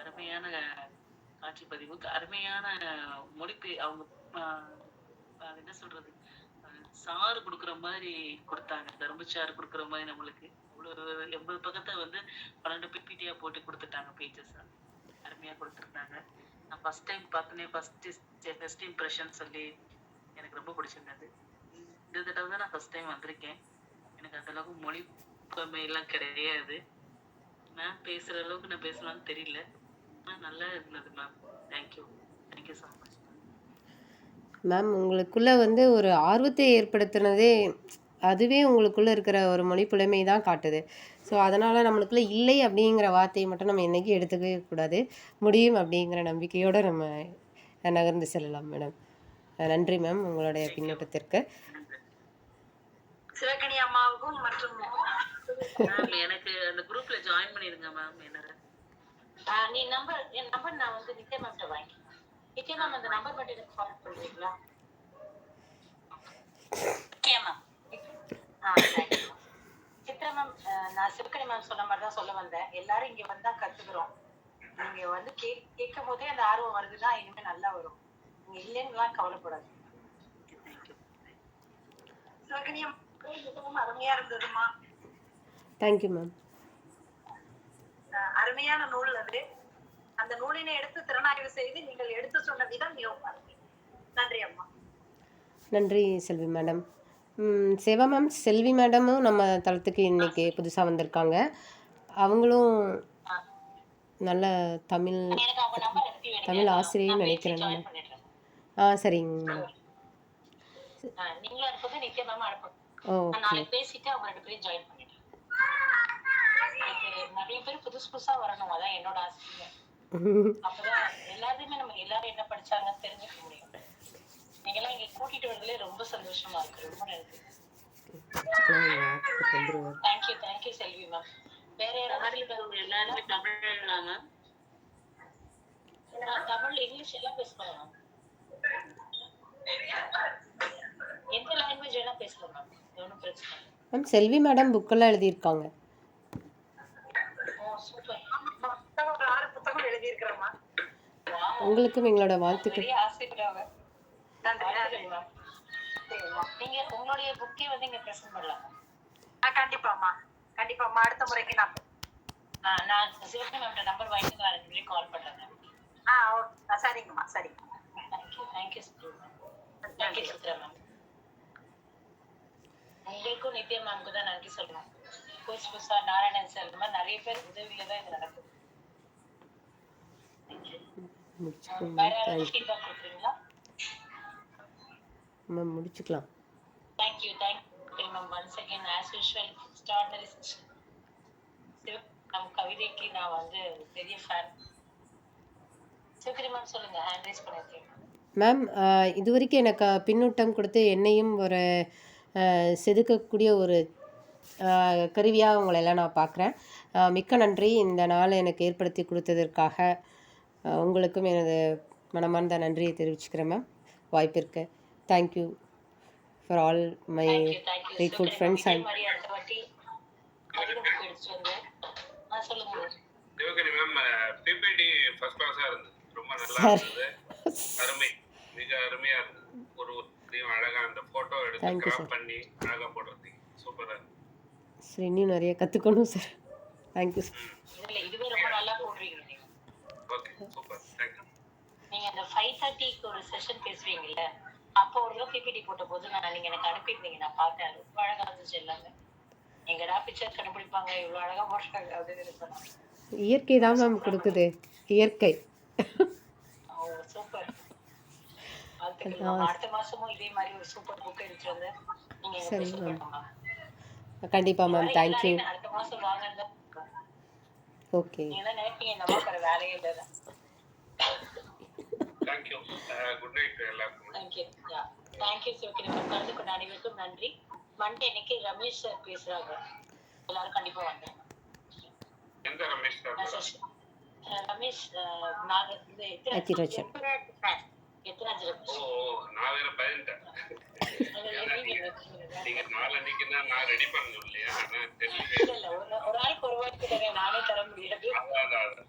அருமையான காட்சி பதிவு, அருமையான மொழிப்பு. அவங்க அது என்ன சொல்றது, சாறு கொடுக்குற மாதிரி கொடுத்தாங்க, கரும்பு சாறு கொடுக்குற மாதிரி நம்மளுக்கு. அவ்வளோ 80 பக்கத்தை வந்து 12 பிபிடியாக போட்டு கொடுத்துட்டாங்க, பேஜஸ் அருமையாக கொடுத்துருந்தாங்க. நான் ஃபர்ஸ்ட் டைம் பார்த்தோன்னே ஃபர்ஸ்ட் இம்ப்ரெஷன் சொல்லி எனக்கு ரொம்ப பிடிச்சிருந்தது. இந்த தடவை தான் நான் ஃபர்ஸ்ட் டைம் வந்திருக்கேன். எனக்கு அந்த அளவுக்கு மொழி எல்லாம் கிடையாது. மேம் பேசுகிற அளவுக்கு நான் பேசலாம்னு தெரியல, ஆனால் நல்லா இருந்தது ma'am. Thank you so much ma'am. உங்களுக்குள்ளே வந்து ஒரு ஆர்வத்தை ஏற்படுத்தினதே அதுவே உங்களுக்குள்ளே இருக்கிற ஒரு மொழி புலமை தான் காட்டுது. ஸோ அதனால் நம்மளுக்குள்ளே இல்லை அப்படிங்கிற வார்த்தையை மட்டும் நம்ம என்றைக்கும் எடுத்துக்கவே கூடாது. முடியும் அப்படிங்கிற நம்பிக்கையோடு நம்ம நகர்ந்து செல்லலாம் மேடம். நன்றி மேம் உங்களுடைய பின்னோட்டத்திற்கு. சிவகனி அம்மாவுக்கும் மற்றும் எனக்கு அந்த குரூப்ல ஜாயின் பண்ணிருங்க மேம். என்ன நீ என் நம்பர் நான் வந்து நித்யா மேம்கிட்ட வாங்கி. நித்யா மேம் அந்த நம்பர் மட்டும் எனக்கு ஃபார்வர்ட் பண்ணுவீங்களா? Okay ma'am. சித்ரா மேம், நான் சிவகனி மேம் சொன்ன மாதிரி தான் சொல்ல வந்தேன். எல்லாரும் இங்க வந்தா கத்துக்கிறோம். நீங்க வந்து கேட்கும் போதே அந்த ஆர்வம் வருதுன்னா இனிமே நல்லா வரும். நீங்க இல்லைன்னுலாம் கவலைப்படாது. சிவகனி மிகவும் அருமையா இருந்ததுமா. Thank you ma'am. அருமையான நூல் அது. அந்த நூலினை எடுத்து திறனாய்வு செய்து நீங்கள் எடுத்து சொன்ன விதம் மிகவும் அருமை. நன்றி அம்மா. நன்றி செல்வி மேடம். சிவா மேம், செல்வி மேடமும் நம்ம தளத்துக்கு இன்னைக்கு புதுசாக வந்திருக்காங்க. அவங்களும் ஆ, நல்ல தமிழ் எனக்கு அவங்க நம்பர் அனுப்பி விடுங்க. தமிழ் நான் ஆசிரியைன்னு பேசி நினைக்கிறேன் நான். ஜாயின் பண்ணிடுறேன். சரிங்க மேடம். நீங்களும் அனுப்புங்க, நித்யா மேம் அனுப்புங்க. நான் ஓகே. நாளைக்கு பேசிட்டு அவங்க 2 பேரையும் ஜாயின் பண்ணிடுறேன். எனக்கு நிறைய பேர் புதுசா வரணும், அதான் என்னோட ஆசை. அப்பதான் எல்லாருமே நம்ம எல்லாரும் என்ன படிச்சாங்கன்னு தெரிஞ்சுக்க முடியும். நீங்க எல்லாம் இங்க கூட்டிட்டு வரதுல ரொம்ப சந்தோஷமா இருக்கு. ரொம்ப நன்றி. தேங்க்யூ செல்வி மேம். வேற யாராவது எல்லாருமே தமிழ்ல மேம். தமிழ் இங்கிலீஷ் எல்லாம் பேசலாம் மேம். எந்த லாங்குவேஜ் வேணா பேசலாம் மேம், ஒன்றும் பிரச்சனை இல்லை. மேம், செல்வி மேடம் புக்கெல்லாம் எழுதியிருக்காங்க. ஓ சூப்பர். ஒரு 6 புத்தகம் எழுதியிருக்கிறேம்மா. உங்களுக்கும் எங்களோட வாழ்த்துக்கள். பெரிய ஆசைப்படுறாங்க. நன்றி மேம். நீங்க உங்களுடைய புக்கே வந்து இங்க பிரசன்ட் பண்ணலாம். கண்டிப்பாம்மா. அடுத்த முறைக்கு நான் சிவகங்கை மேம் நம்பர் வாங்கிட்டு நான் 2 பேரையும் கால் பண்றேன். சரிங்கம்மா, சரிங்க. Thank you Suthra ma'am. உங்களுக்கும் நித்யா மேம்க்கு தான் நன்றி சொல்லணும். புதுசா நாராயணன் சார் இந்த மாதிரி நிறைய பேர் உதவியில தான் இது நடக்குது. வேற யாராவது ஃபீட்பேக் கொடுக்குறீங்களா? மேம் முடிச்சுக்கலாம். Thank you ma'am. Once again as usual extraordinary session. நம்ம கவிதைக்கு நான் வந்து பெரிய ஃபேன். சிவகிரி மேம் சொல்லுங்க, ஹேண்ட் ரைஸ் பண்ணிருக்கீங்க. மேம், இது வரைக்கும் எனக்கு பின்னூட்டம் கொடுத்து என்னையும் ஒரு செதுக்கக்கூடிய ஒரு கருவியாக உங்களெல்லாம் நான் பார்க்குறேன். மிக்க நன்றி இந்த நாளை எனக்கு ஏற்படுத்தி கொடுத்ததற்காக. உங்களுக்கும் எனது மனமார்ந்த நன்றியை தெரிவிச்சுக்கிறேன் மேம், வாய்ப்பிற்கு. Thank you for all my grateful friends. இதே மாதிரி அடுத்த வாட்டி கவிதை புக் எடுத்துட்டு வந்து சொல்லுங்க. சிவகரி மேம், பிபிடி ஃபர்ஸ்ட் கிளாஸா இருந்தது. ரொம்ப நல்லா சார், இருந்தது. அருமை, மிக அருமையா இருந்தது. ஒரு அழகா அந்த போட்டோ எடுத்து Thank you, கிராப் sir. பண்ணி அழகா போடுறதுக்கு சூப்பரா இருந்தது. சரி, இன்னும் நிறைய கற்றுக்கணும் சார். Thank you sir. இல்ல இதுவே ரொம்ப நல்லா போடுறீங்க நீங்க. Okay, super, thank you. நீங்க அந்த 5:30க்கு ஒரு செஷன் பேசுவீங்கல்ல, அப்போ ஒரு தடவை பிபிடி போட்ட போது நீங்க எனக்கு அனுப்பியிருந்தீங்க, நான் பார்த்தேன். ரொம்ப அழகா இருந்துச்சு எல்லாமே. எங்கடா பிக்சர் கண்டுபிடிப்பாங்க, இவ்வளவு அழகா போடுறாங்க அப்படின்னு சொன்னாங்க. இயற்கை தான் மேம் கொடுக்குது, இயற்கை. ஓ சூப்பர். வாழ்த்துக்கள். அடுத்த மாசமும் இதே மாதிரி ஒரு சூப்பர் புக் எடுத்துட்டு வந்து நீங்க எனக்கு சரி present மேம். பண்ணுங்க. கண்டிப்பாக மேம், தேங்க்யூ. அடுத்த மாசம் வாங்க. ஓகே. நீங்க தான் நினைப்பீங்க இந்த அம்மா வேற வேலையே இல்லை. தேங்க்யூ. குட் நைட் எல்லாருக்கும். Thank you Sivagiri ma'am. கலந்து கொண்ட அனைவருக்கும் நன்றி. மண்டே அன்னைக்கு ரமேஷ் சார் பேசுறாங்க, எல்லாரும் கண்டிப்பா வாங்க. எந்த ரமேஷ் சார்? ரமேஷ் நாங்க இந்த அச்சிராஜன். எத்தனாஜ் ரமேஷ். ஓ, நான் வேற பயந்துட்டேன். நீங்க நாளைக்குன்னா நான் ரெடி பண்ணணும் இல்லையா? ஆனா தெரியல. இல்ல ஒரு ஆளுக்கு ஒரு வாய்ப்பு தரேன், நானே தர முடியாது. அதான்